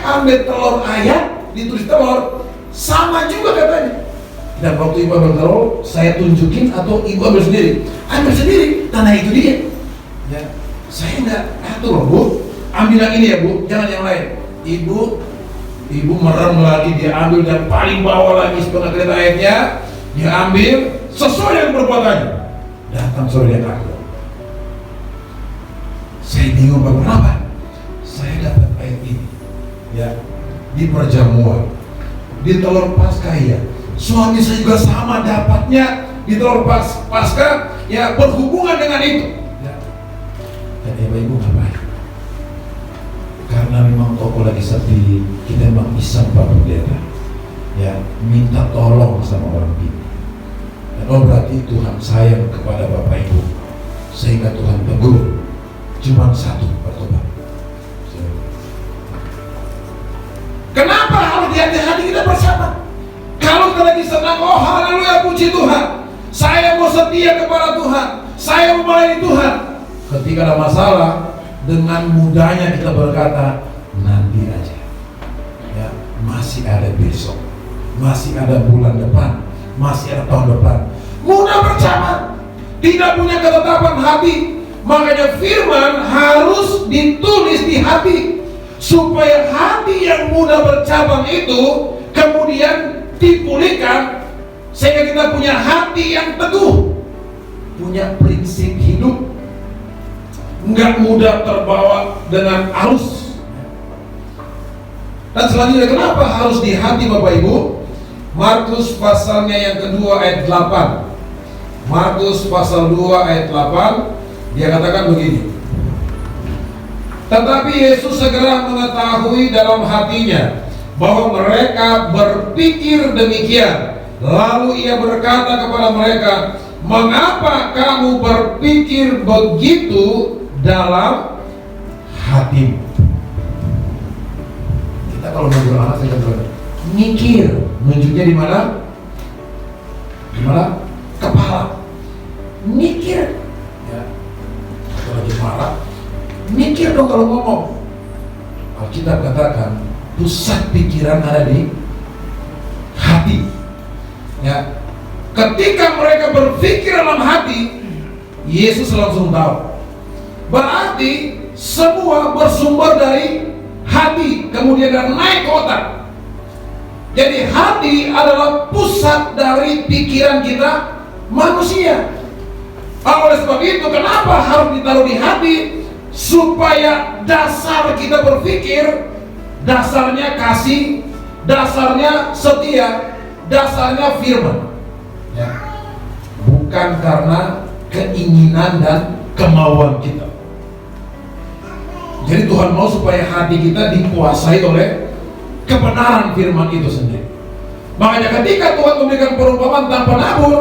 Ambil telur ayat, ditulis telur, sama juga katanya. Dan waktu ibu ambil telur, saya tunjukin atau ibu ambil sendiri? Ambil sendiri, tanah itu dia. Ya, saya enggak atur loh, Bu. Ambil yang ini ya, Bu, jangan yang lain. Ibu merem lagi, dia ambil dan paling bawah lagi setengah kereta ayatnya, dia ambil sesuai dengan perbuatannya. Datang sore dia kaku. Saya bingung kenapa? Saya dapat ayat ini, ya, di perjamuan, di telur Paskah ya. Suami saya juga sama dapatnya di telur Paskah, ya, berhubungan dengan itu. Ya. Dan ibu ngapain? Karena memang toko lagi sepi, kita memang iseng Pak Pendeta, ya, minta tolong sama orang ini. Dan oh berarti Tuhan sayang kepada Bapak Ibu, sehingga Tuhan tegur. Cuma satu bertobat. Kenapa harus di hati-hati kita bersama? Kalau kita lagi senang, oh haleluya, puji Tuhan, saya mau setia kepada Tuhan, saya mau melayani Tuhan. Ketika ada masalah, dengan mudahnya kita berkata, nanti aja, ya, masih ada besok, masih ada bulan depan, masih ada tahun depan. Mudah bercabang, tidak punya ketetapan hati. Makanya firman harus ditulis di hati, supaya hati yang mudah bercabang itu kemudian dipulihkan, sehingga kita punya hati yang teguh, punya prinsip hidup, nggak mudah terbawa dengan arus. Dan selanjutnya kenapa harus di hati Bapak Ibu? Markus pasalnya yang kedua ayat 8. Markus pasal 2 ayat 8. Dia katakan begini, tetapi Yesus segera mengetahui dalam hatinya bahwa mereka berpikir demikian. Lalu ia berkata kepada mereka, mengapa kamu berpikir begitu dalam hatimu? Kita kalau menegur anak, saya katakan mikir, nunjuknya di mana? Di mana? Kepala. Mikir. Ya. Atau lagi marah, mikir dong kalau ngomong. Alkitab katakan pusat pikiran ada di hati. Ya. Ketika mereka berpikir dalam hati, Yesus langsung tahu. Berarti semua bersumber dari hati, kemudian naik ke otak. Jadi hati adalah pusat dari pikiran kita manusia. Oleh sebab itu, kenapa harus ditaruh di hati? Supaya dasar kita berpikir, dasarnya kasih, dasarnya setia, dasarnya firman. Ya. Bukan karena keinginan dan kemauan kita. Jadi Tuhan mau supaya hati kita dikuasai oleh kebenaran firman itu sendiri. Makanya ketika Tuhan memberikan perumpamaan tentang penabur,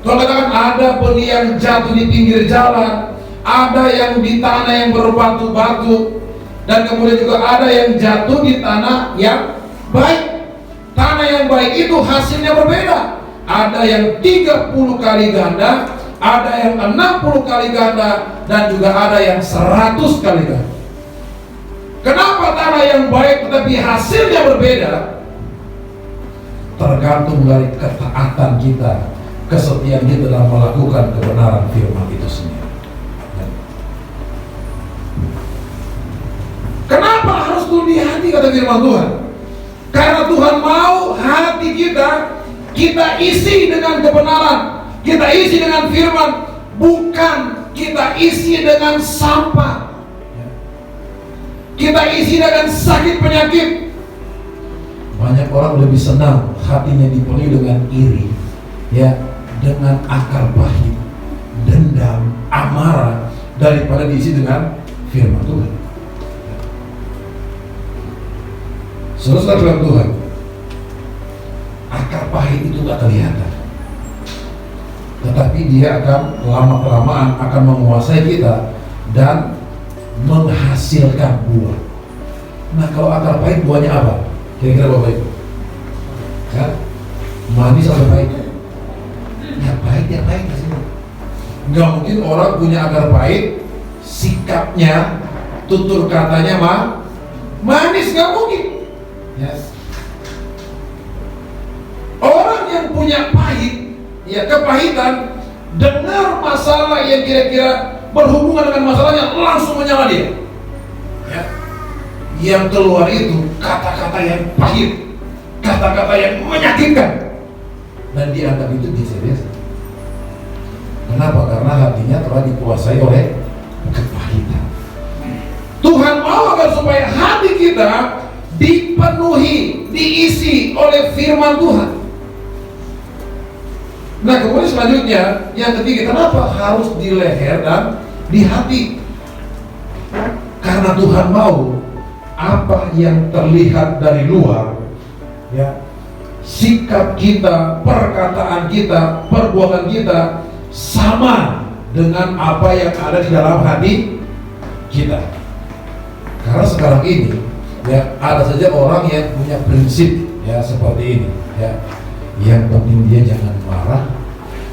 Tuhan katakan ada benih yang jatuh di pinggir jalan, ada yang di tanah yang berbatu-batu, dan kemudian juga ada yang jatuh di tanah yang baik. Tanah yang baik itu hasilnya berbeda. Ada yang 30 kali ganda, ada yang 60 kali ganda, dan juga ada yang 100 kali ganda. Kenapa tanah yang baik tetapi hasilnya berbeda? Tergantung dari ketaatan kita, kesetiaan kita dalam melakukan kebenaran firman itu sendiri. Kenapa harus turun di hati kata firman Tuhan? Karena Tuhan mau hati kita isi dengan kebenaran, kita isi dengan firman, bukan kita isi dengan sampah, kita isi dengan sakit penyakit. Banyak orang lebih senang hatinya dipenuhi dengan iri, ya, dengan akar pahit, dendam, amarah, daripada diisi dengan firman Tuhan. Saudara Tuhan, akar pahit itu gak kelihatan, tetapi dia akan lama-kelamaan akan menguasai kita dan menghasilkan buah. Nah, kalau akar pahit buahnya apa? Kira-kira Bapak Ibu? Ya? Manis atau pahit? Ya pahit hasilnya. Nggak mungkin orang punya akar pahit, sikapnya, tutur katanya manis, nggak mungkin. Ya. Orang yang punya pahit, ya kepahitan, dengar masalah yang kira-kira berhubungan dengan masalahnya, langsung menyala dia. Ya. Yang keluar itu kata-kata yang pahit, kata-kata yang menyakitkan, dan dianggap itu biasa-biasa. Kenapa? Karena hatinya telah dikuasai oleh kepahitan. Tuhan mau agar supaya hati kita dipenuhi, diisi oleh firman Tuhan. Nah, kemudian selanjutnya yang ketiga, kenapa harus di leher dan di hati? Karena Tuhan mau apa yang terlihat dari luar, ya, sikap kita, perkataan kita, perbuatan kita sama dengan apa yang ada di dalam hati kita. Karena sekarang ini, ya, ada saja orang yang punya prinsip, ya, seperti ini, ya. Yang penting dia jangan marah,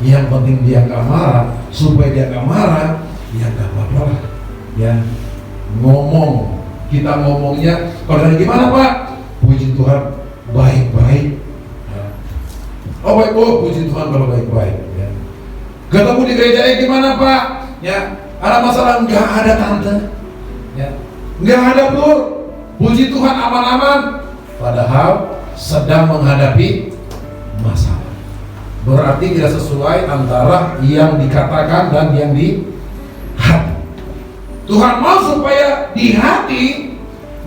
yang penting dia nggak marah, supaya dia nggak marah, ya nggak apa-apa lah, ya. Ngomong, kita ngomongnya, kalau dari gimana Pak? Puji Tuhan, baik-baik. Ya. Oh baik, oh puji Tuhan kalau baik-baik. Ya. Ketemu di gereja, gimana Pak? Ya, ada masalah? Nggak ada tante. Ya. Nggak ada Bro. Puji Tuhan aman-aman. Padahal sedang menghadapi masalah. Berarti tidak sesuai antara yang dikatakan dan yang di hati. Tuhan mau supaya di hati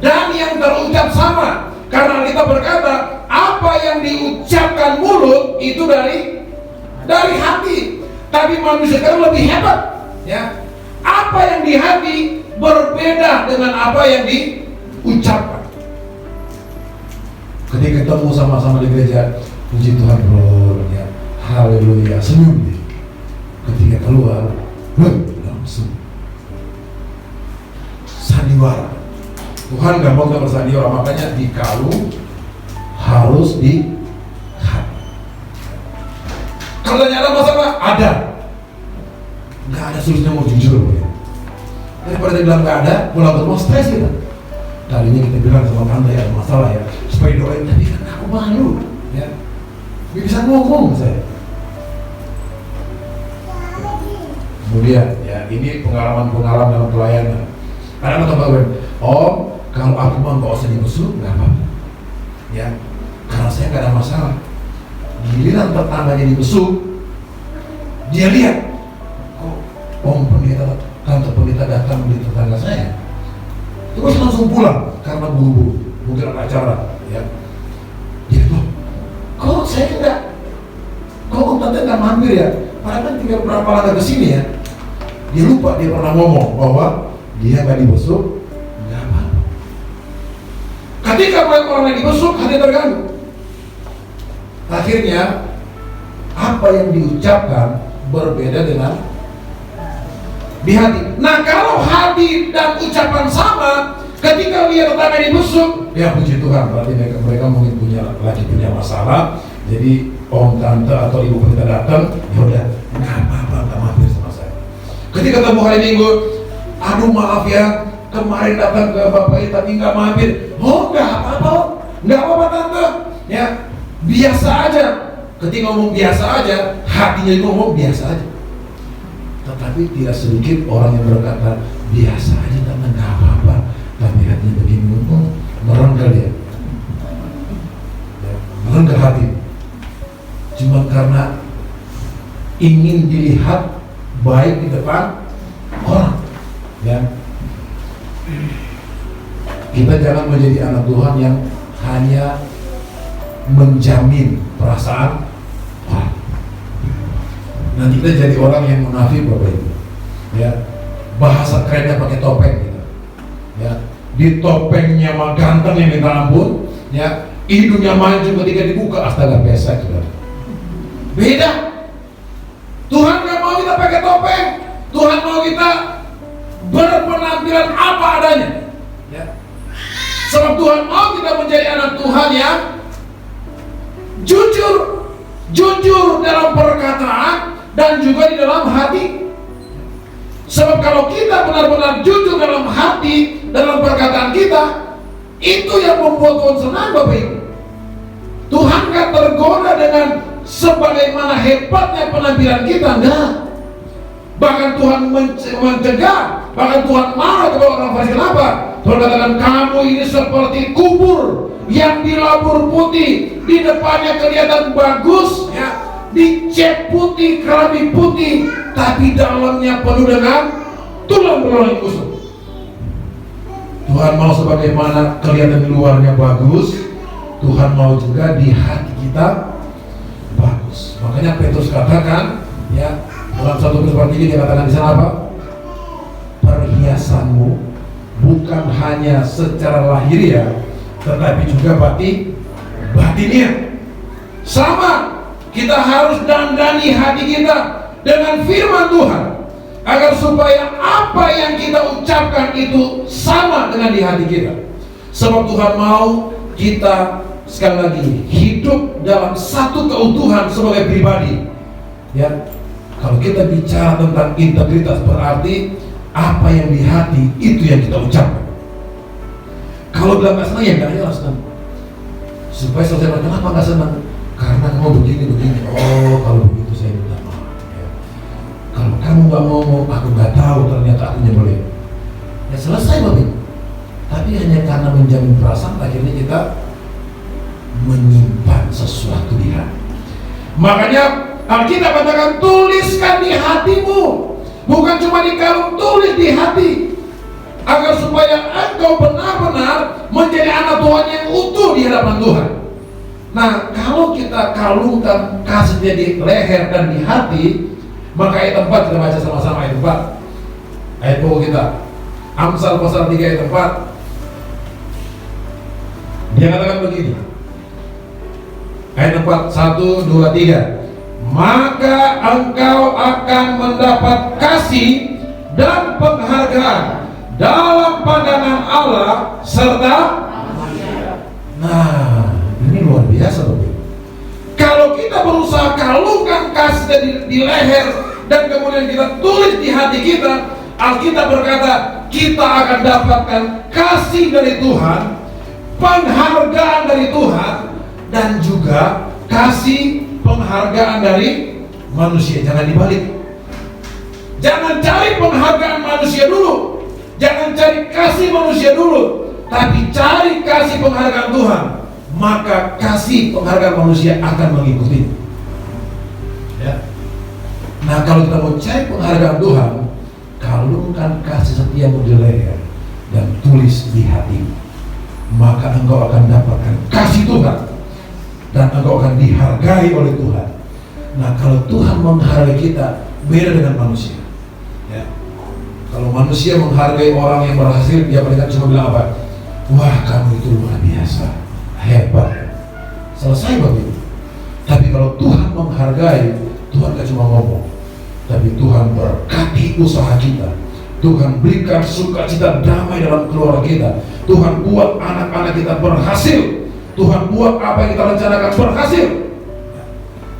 dan yang terucap sama. Karena kita berkata, apa yang diucapkan mulut itu dari hati. Tapi manusia sekarang lebih hebat, ya. apa yang di hati berbeda dengan apa yang diucapkan. Ketika ketemu sama-sama di gereja, puji Tuhan bro, ya, haleluya, senyum dia. Ketika keluar, langsung sandiwara. Tuhan gak mau kita bersandiwara, makanya di kalung harus di hati. Kalau tanya ada masalah, ada. Gak ada solusinya, mau jujur ya. Daripada dia bilang gak ada, pulang ke rumah stres kita. Tadinya kita bilang sama tante ya ada masalah ya, supaya doain, tapi kan aku malu ya. Bisa ngomong saya. Kemudian ya, ini pengalaman-pengalaman dalam pelayanan. Kadang kata gue, oh kalau aku mah gak usah dibesuk, gak apa-apa ya, karena saya gak ada masalah. Giliran tetangganya dibesuk, dia lihat, kok om pendeta, tante pendeta datang di tetangga saya, terus langsung pulang karena buru-buru, mungkin ada acara ya. Dia tuh, kok saya enggak, kok om tante nggak mampir ya, padahal kan tinggal berapa langkah ke sini ya. Dia lupa, dia pernah ngomong bahwa dia nggak dibesuk, nggak apa-apa. Ketika melihat orang yang dibesuk, hati terganggu. Akhirnya apa yang diucapkan berbeda dengan di hati. Nah, kalau hati dan ucapan sama, ketika lihat tetangga dibesuk, ya puji Tuhan, berarti mereka mungkin punya masalah. Jadi om tante atau ibu pendeta datang, ya udah, nggak apa-apa, nggak mampir sama saya. Ketika ketemu hari Minggu, aduh maaf ya, kemarin datang ke bapak ini tapi nggak mampir. Oh nggak apa-apa, nggak apa-apa tante, ya biasa aja. Ketika ngomong biasa aja, hatinya ngomong biasa aja. Tetapi tidak sedikit orang yang berkata biasa aja tante, nggak apa-apa, tapi hatinya begini, merengkel dia, merengkel hati. Cuma karena ingin dilihat baik di depan orang, ya. Kita jangan menjadi anak Tuhan yang hanya menjamin perasaan orang. Nanti kita jadi orang yang munafik Bapak Ibu, ya. Bahasa kerennya pakai topeng gitu, ya. Di topengnya mah ganteng yang minta ampun, ya. Hidungnya maju ketika dibuka, astaga pesek sudah. Beda. Tuhan gak mau kita pakai topeng. Tuhan mau kita berpenampilan apa adanya, ya. Sebab Tuhan mau kita menjadi anak Tuhan yang jujur dalam perkataan dan juga di dalam hati. Sebab kalau kita benar-benar jujur dalam hati, dalam perkataan kita, itu yang membuat Tuhan senang Bapak Ibu. Tuhan gak tergoda dengan sebagaimana hebatnya penampilan kita, enggak. Bahkan Tuhan mencegah, bahkan Tuhan marah kepada orang Farisi. Kenapa? Tuhan katakan kamu ini seperti kubur yang dilabur putih, di depannya kelihatan bagus, ya, dicat putih, keramik putih, tapi dalamnya penuh dengan tulang-tulang yang kusut. Tuhan mau sebagaimana kelihatan di luarnya bagus, Tuhan mau juga di hati kita bagus. Makanya Petrus katakan, ya, dalam 1 Petrus 4:3 dia katakan di sana apa? Perhiasanmu bukan hanya secara lahiriah, tetapi juga batinnya. Sama, kita harus dandani hati kita dengan firman Tuhan, agar supaya apa yang kita ucapkan itu sama dengan di hati kita. Sebab Tuhan mau kita sekali lagi hidup dalam satu keutuhan sebagai pribadi, ya. Kalau kita bicara tentang integritas, berarti apa yang di hati itu yang kita ucapkan. Kalau bilang gak senang, ya gak senang. Supaya selesai, kenapa gak senang? Karena kamu begini. Oh, kalau begitu saya minta maaf, ya. Kalau kamu gak ngomong, aku gak tahu ternyata aku nyebelin. Ya selesai Bapak. Tapi hanya karena menjamin perasaan, akhirnya kita menyimpan sesuatu di hati. Makanya Alkitab katakan tuliskan di hatimu, bukan cuma di kalung, tulis di hati, agar supaya engkau benar-benar menjadi anak Tuhan yang utuh di hadapan Tuhan. Nah, kalau kita kalungkan kasihnya di leher dan di hati, maka ayat 4 kita baca sama-sama ayat 4. Ayat pokok kita Amsal pasal 3 ayat 4. Dia katakan begini, ayat 4, 1, 2, 3. Maka engkau akan mendapat kasih dan penghargaan dalam pandangan Allah serta ini luar biasa Bapak. Kalau kita berusaha kalungkan kasih di leher dan kemudian kita tulis di hati kita, Alkitab berkata kita akan dapatkan kasih dari Tuhan, penghargaan dari Tuhan, dan juga kasih penghargaan dari manusia. Jangan dibalik. Jangan cari penghargaan manusia dulu, jangan cari kasih manusia dulu, tapi cari kasih penghargaan Tuhan. Maka kasih penghargaan manusia akan mengikuti. Ya. Nah, kalau kita mau cari penghargaan Tuhan, kalungkan kasih setiamu di leher dan tulis di hati, maka engkau akan dapatkan kasih Tuhan dan engkau akan dihargai oleh Tuhan. Nah, kalau Tuhan menghargai kita, beda dengan manusia. Ya. Kalau manusia menghargai orang yang berhasil, dia paling cuma bilang apa? Wah, kamu itu luar biasa, hebat, selesai begitu. Tapi kalau Tuhan menghargai, Tuhan gak cuma ngomong, tapi Tuhan berkati usaha kita. Tuhan berikan sukacita damai dalam keluarga kita. Tuhan buat anak-anak kita berhasil. Tuhan buat apa yang kita rencanakan berhasil.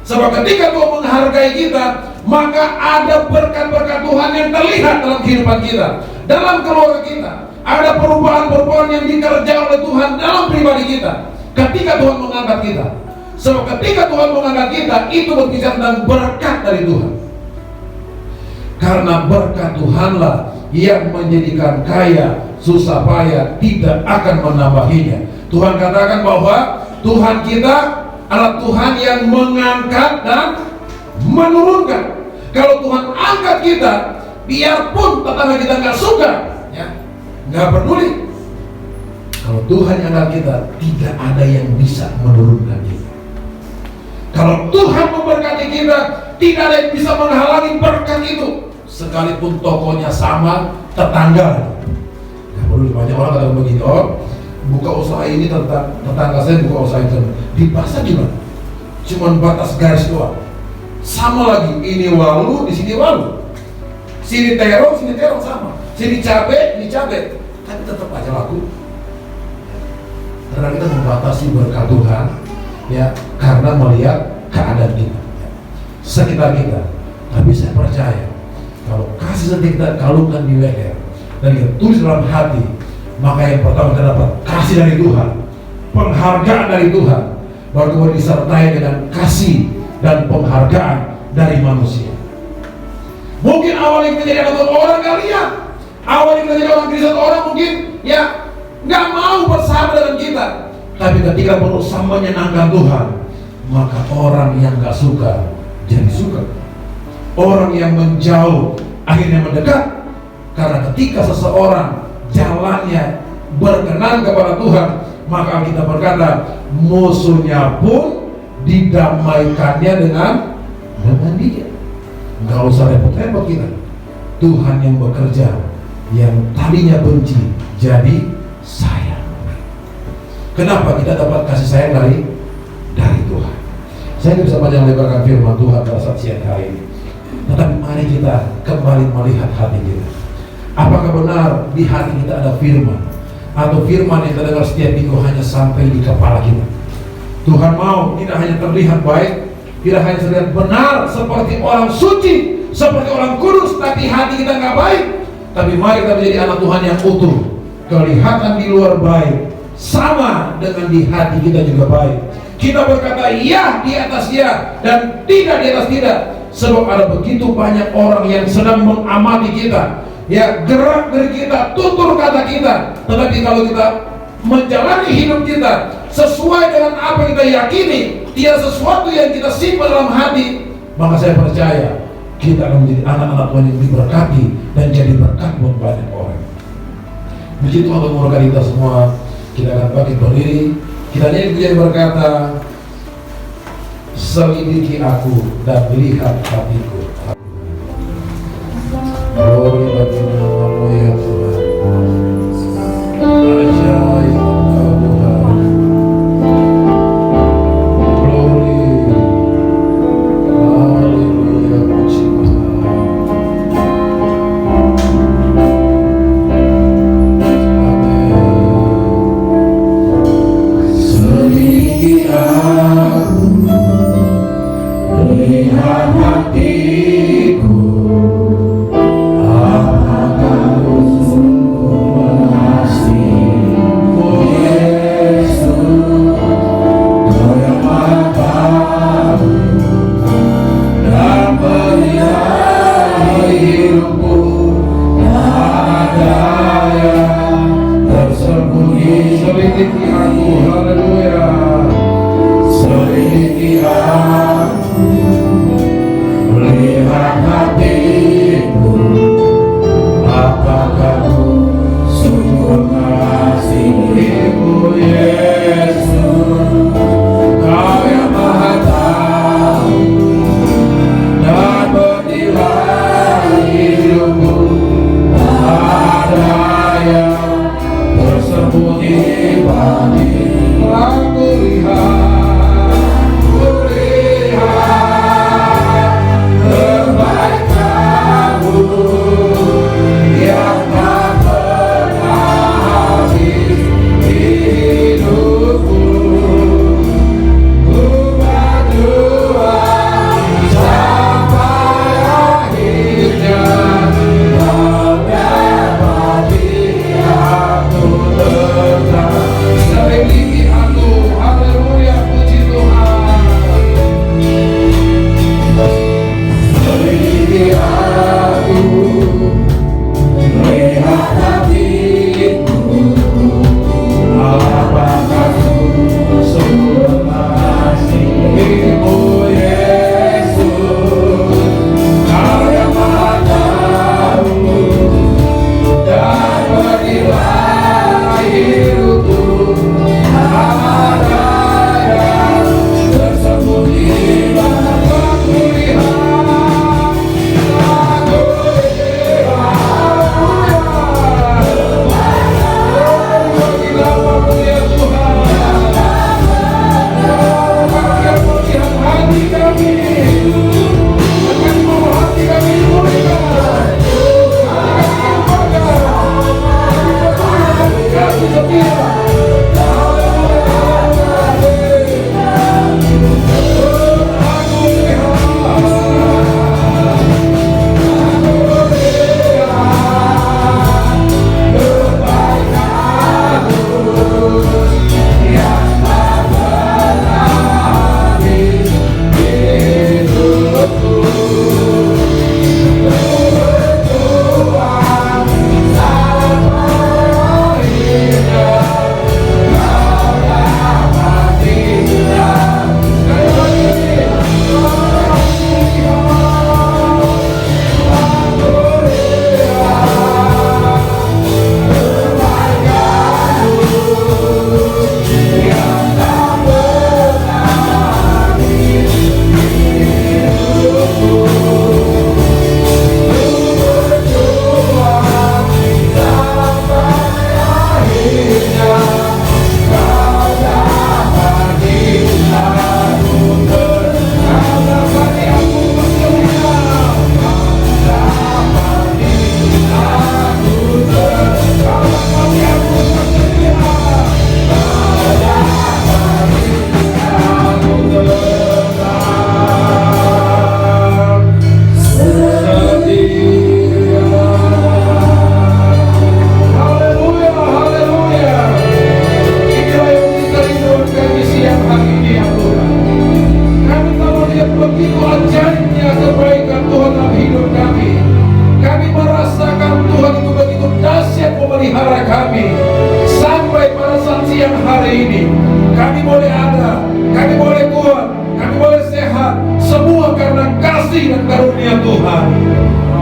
Sebab ketika Tuhan menghargai kita, maka ada berkat-berkat Tuhan yang terlihat dalam kehidupan kita, dalam keluarga kita. Ada perubahan-perubahan yang dikerjakan oleh Tuhan dalam pribadi kita ketika Tuhan mengangkat kita. Sebab ketika Tuhan mengangkat kita, itu berbicara tentang berkat dari Tuhan. Karena berkat Tuhanlah yang menjadikan kaya, susah payah tidak akan menambahinya. Tuhan katakan bahwa Tuhan kita adalah Tuhan yang mengangkat dan menurunkan. Kalau Tuhan angkat kita, biarpun tetangga kita nggak suka, ya, nggak peduli. Kalau Tuhan yang angkat kita, tidak ada yang bisa menurunkan kita. Kalau Tuhan memberkati kita, tidak ada yang bisa menghalangi berkat itu. Sekalipun tokonya sama, tetangga. Nggak peduli. Banyak orang katakan begini, oh buka usaha ini, tetangga saya buka usaha itu. Di pasar gimana? Cuman batas garis doang. Sama lagi, ini walu, di sini walu. Sini terong sama. Sini cabai, ini cabai. Tapi tetap aja laku. Karena kita membatasi berkat Tuhan, ya, karena melihat keadaan kita, sekitar kita. Tapi saya percaya, kalau kasih setia kita kalungkan di leher dan kita tulis dalam hati, maka yang pertama kita dapat kasih dari Tuhan, penghargaan dari Tuhan, baru kemudian disertai dengan kasih dan penghargaan dari manusia. Mungkin awalnya kita jadi anak orang kalian, awalnya kita jadi orang Kristen, orang mungkin ya nggak mau bersahabat dengan kita. Tapi ketika berusaha menyenangkan Tuhan, maka orang yang nggak suka jadi suka, orang yang menjauh akhirnya mendekat. Karena ketika seseorang jalannya berkenan kepada Tuhan, maka kita berkata musuhnya pun didamaikannya dengan dia. Nggak usah repot-repot kita. Tuhan yang bekerja, yang tadinya benci jadi sayang. Kenapa kita dapat kasih sayang dari Tuhan? Saya tidak bisa panjang lebarkan firman Tuhan pada saat siang hari ini, tetapi mari kita kembali melihat hati kita. Apakah benar di hati kita ada firman, atau firman yang kita dengar setiap minggu hanya sampai di kepala kita? Tuhan mau tidak hanya terlihat baik, tidak hanya terlihat benar seperti orang suci, seperti orang kudus, tapi hati kita nggak baik. Tapi mari kita menjadi anak Tuhan yang utuh, kelihatan di luar baik, sama dengan di hati kita juga baik. Kita berkata ya di atas ya dan tidak di atas tidak. Sebab ada begitu banyak orang yang sedang mengamati kita, ya, gerak dari kita, tutur kata kita. Tetapi kalau kita menjalani hidup kita sesuai dengan apa yang kita yakini, tidak sesuatu yang kita simpan dalam hati, maka saya percaya kita akan menjadi anak-anak Tuhan yang diberkati dan jadi berkat buat banyak orang. Begitu untuk memberkati kita semua. Kita akan bangkit berdiri. Kita nyanyi berkata, selidiki aku dan lihat hatiku. Glory bagi nama Melihat hatiku, apakah kau sungguh mengasihiku, Yesus? Kau yang Maha Tahu dan melihat hidupku, tak ada yang tersembunyi. Selidiki aku, haleluya. Selidiki aku, melihat hatiku, apakah ku sungguh mengasihimu, Yesus? Kau yang Maha Tahu dan menilai hidupku, tak ada yang tersembunyi bagimu. Aku lihat kebaikan-Mu yang tak pernah habis di hidupku. Ku berdoa sampai akhirnya Kau dapati aku tetap. Selidiki aku, haleluya, puji Tuhan. Selidiki aku, melihat hatiku, apakah ku sungguh mengasihimu, Yesus? Kau yang Maha Tahu dan menilai hidupku, tak ada yang tersembunyi. Aku lihat, bagi nama ya Tuhan, Kau melihat hati kami, akan mau hati kami dipulihkan, hati kami kami setia.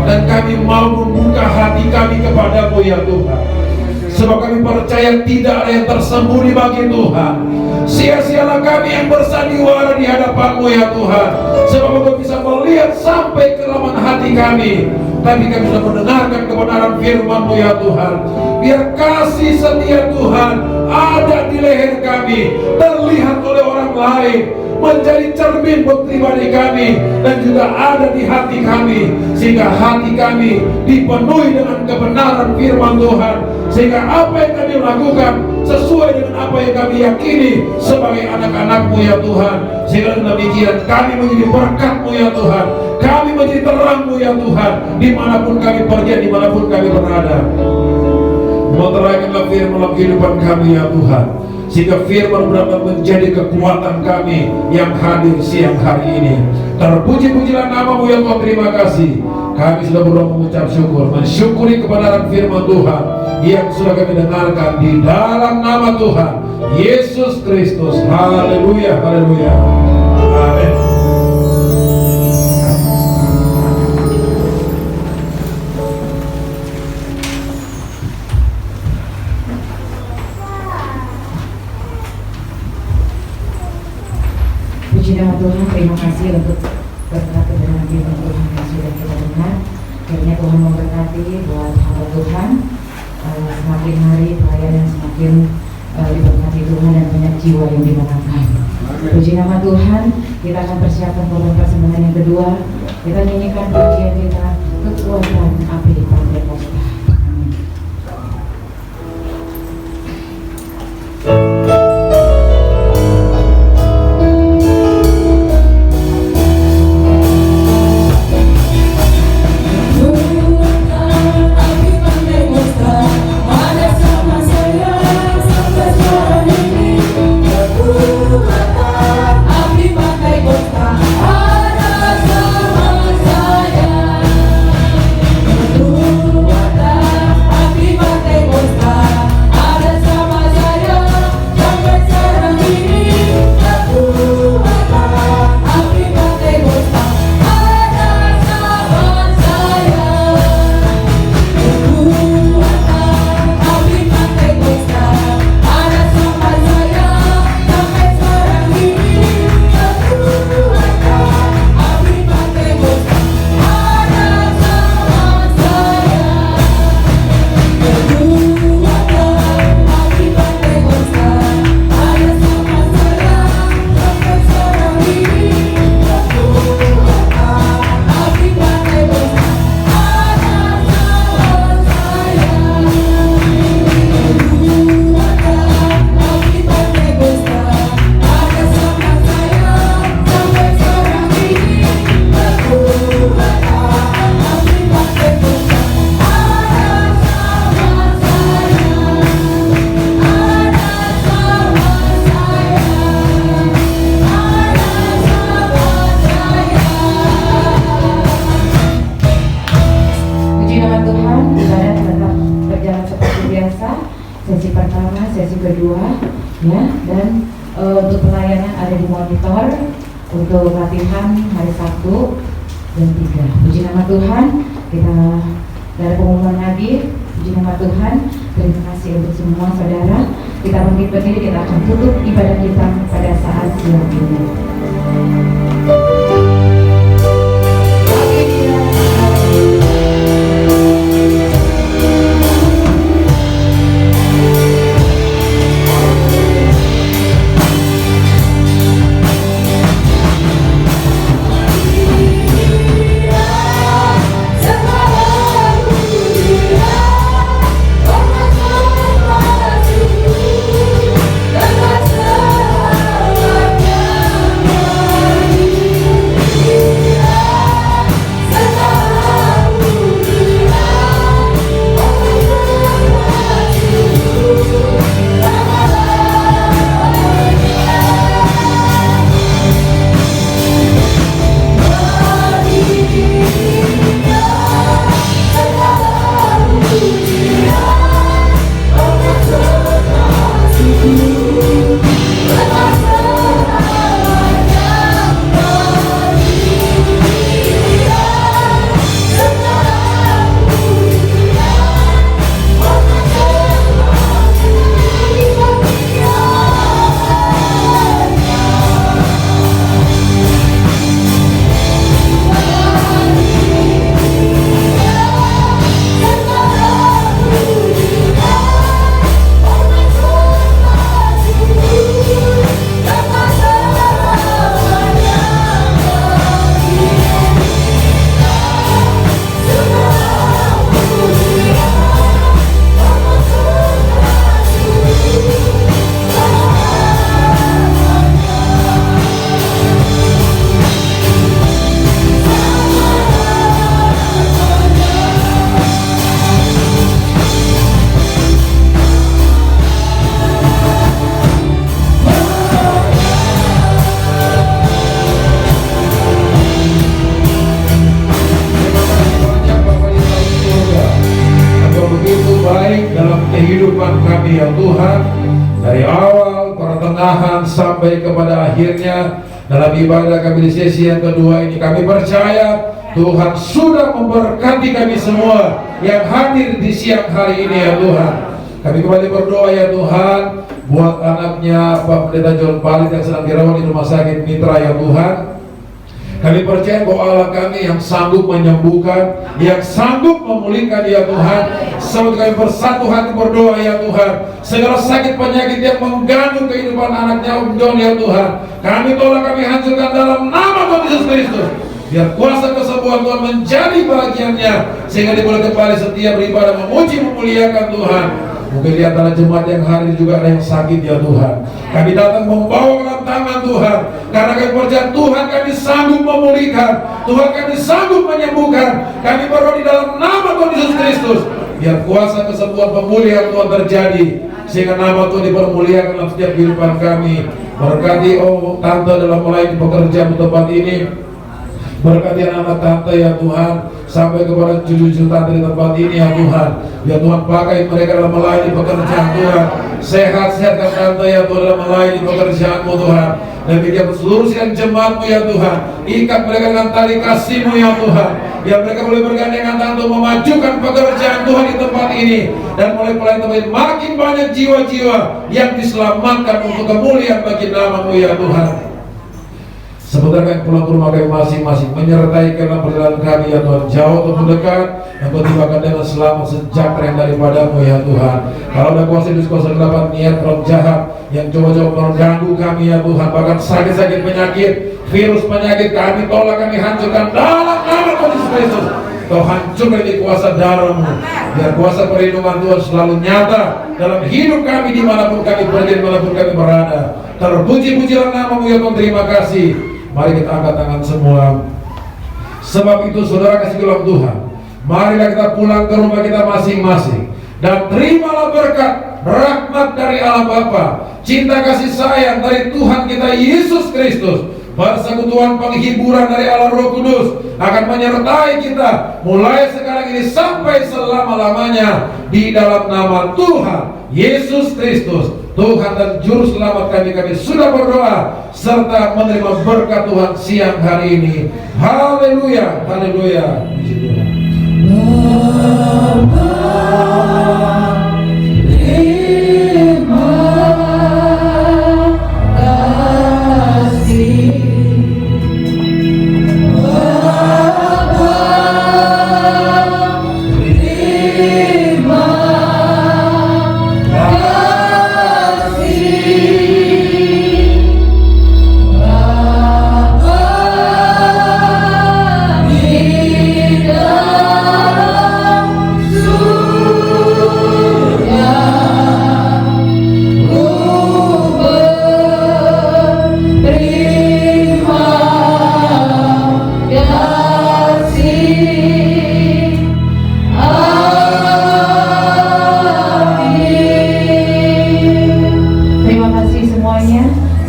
Dan kami mau membuka hati kami kepadamu ya Tuhan. Sebab kami percaya tidak ada yang tersembunyi bagi Tuhan. Sia-sialah kami yang bersandiwara di hadapan-Mu ya Tuhan. Sebab Engkau bisa melihat sampai ke dalam hati kami. Tapi kami sudah mendengarkan kebenaran firman-Mu ya Tuhan. Biar kasih setia Tuhan ada di leher kami, terlihat oleh orang lain, menjadi cermin buat pribadi kami, dan juga ada di hati kami, sehingga hati kami dipenuhi dengan kebenaran firman Tuhan, sehingga apa yang kami lakukan sesuai dengan apa yang kami yakini sebagai anak-anak-Mu ya Tuhan. Sehingga dengan demikian kami menjadi berkat-Mu ya Tuhan, kami menjadi terang-Mu ya Tuhan, dimanapun kami pergi, dimanapun kami berada. Menerangkanlah firman dalam kehidupan kami ya Tuhan, sehingga firman benar-benar menjadi kekuatan kami yang hadir siang hari ini. Terpuji-pujilah nama-Mu ya Tuhan, terima kasih. Kami sudah berdoa mengucap syukur, mensyukuri kebenaran firman Tuhan yang sudah kami dengarkan di dalam nama Tuhan Yesus Kristus. Haleluya, haleluya, amin. Puji nama Tuhan, terima kasih untuk berkat kebenaran firman Tuhan yang sudah kita dengar. Akhirnya Tuhan memberkati buat hamba Tuhan, semakin hari pelayanan semakin diberkati Tuhan dan banyak jiwa yang dimenangkan. Puji nama Tuhan, kita akan persiapkan program persembahan yang kedua. Kita nyanyikan pujian kita, kekuatan api di Pantekosta. Amin. Sesi pertama, sesi kedua, ya, dan untuk pelayanan ada di monitor untuk latihan hari Sabtu dan 3. Puji nama Tuhan, kita dari pengumuman lagi. Puji nama Tuhan, terima kasih untuk semua saudara. Kita bangkit berdiri, kita akan tutup ibadah kita pada saat siang ini. Terima Dari awal, pertengahan, sampai kepada akhirnya, dalam ibadah kami di sesi yang kedua ini, kami percaya Tuhan sudah memberkati kami semua yang hadir di siang hari ini ya Tuhan. Kami kembali berdoa ya Tuhan, buat anaknya Pak Pendeta John Palit yang sedang dirawat di rumah sakit Mitra ya Tuhan. Kami percaya bahwa Allah kami yang sanggup menyembuhkan, yang sanggup memulihkan ya Tuhan. Sebab kami bersatu hati berdoa ya Tuhan, segala sakit penyakit yang mengganggu kehidupan anaknya Om John ya Tuhan, kami tolak, kami hancurkan dalam nama Tuhan Yesus Kristus. Biar kuasa kesembuhan Tuhan menjadi bagiannya, sehingga dia boleh kembali setia beribadah, memuji, memuliakan Tuhan. Mungkin di antara jemaat yang hadir juga ada yang sakit ya Tuhan. Kami datang membawa dalam tangan Tuhan, karena kami percaya Tuhan kami sanggup memulihkan, Tuhan kami sanggup menyembuhkan. Kami berdoa di dalam nama Tuhan Yesus Kristus, biar kuasa kesembuhan pemulihan Tuhan terjadi, sehingga nama Tuhan dipermuliakan dalam setiap kehidupan kami. Berkati tante dalam melayani pekerjaan di tempat ini. Berkati anak tante ya Tuhan, sampai kepada cucu-cucu tante di tempat ini ya Tuhan. Ya Tuhan, pakai mereka dalam melayani pekerjaan Tuhan. Sehat-sehatkan tante ya Tuhan dalam melayani pekerjaan-Mu Tuhan. Dan biarkan seluruh siang jemaat-Mu ya Tuhan, ikat mereka dengan tali kasih-Mu ya Tuhan. Biar mereka boleh bergandengan tangan untuk memajukan pekerjaan Tuhan di tempat ini. Dan mulai pelayan tempat ini makin banyak jiwa-jiwa yang diselamatkan untuk kemuliaan bagi nama-Mu ya Tuhan. Sebentar kami pulang ke rumah kami masing-masing, menyertai dalam perjalanan kami ya Tuhan, jauh atau dekat, yang bertibakan dengan selamat sejahtera yang daripada-Mu ya Tuhan. Kalau ada kuasa dapat niat roh jahat yang coba-coba mengganggu kami ya Tuhan, bahkan sakit-sakit penyakit, virus penyakit, kami tolak, kami hancurkan dalam nama Tuhan Yesus Kristus. Kau hancurkan di kuasa darah-Mu, biar kuasa perlindungan Tuhan selalu nyata dalam hidup kami dimanapun kami pergi, dimanapun kami berada. Terpuji-pujilah nama-Mu ya Tuhan, terima kasih. Mari kita angkat tangan semua. Sebab itu saudara kasih dalam Tuhan, marilah kita pulang ke rumah kita masing-masing, dan terimalah berkat, rahmat dari Allah Bapa, cinta kasih sayang dari Tuhan kita Yesus Kristus, persekutuan penghiburan dari Allah Roh Kudus akan menyertai kita mulai sekarang ini sampai selama-lamanya, di dalam nama Tuhan Yesus Kristus, Tuhan dan Juru Selamat kami sudah berdoa serta menerima berkat Tuhan siang hari ini. Haleluya, haleluya. Puji Tuhan.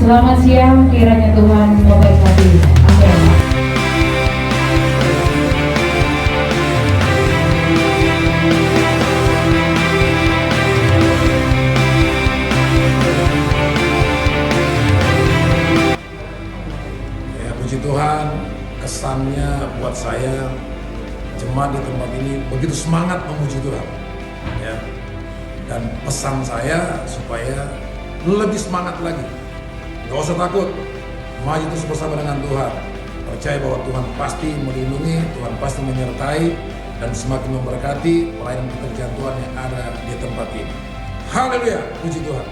Selamat siang, kiranya Tuhan memberkati. Amin. Ya, puji Tuhan, kesannya buat saya jemaat di tempat ini begitu semangat memuji Tuhan. Ya. Dan pesan saya supaya lebih semangat lagi. Gak usah takut, maju terus bersama dengan Tuhan. Percaya bahwa Tuhan pasti melindungi, Tuhan pasti menyertai, dan semakin memberkati pelayanan pekerjaan Tuhan yang ada di tempat ini. Haleluya, puji Tuhan.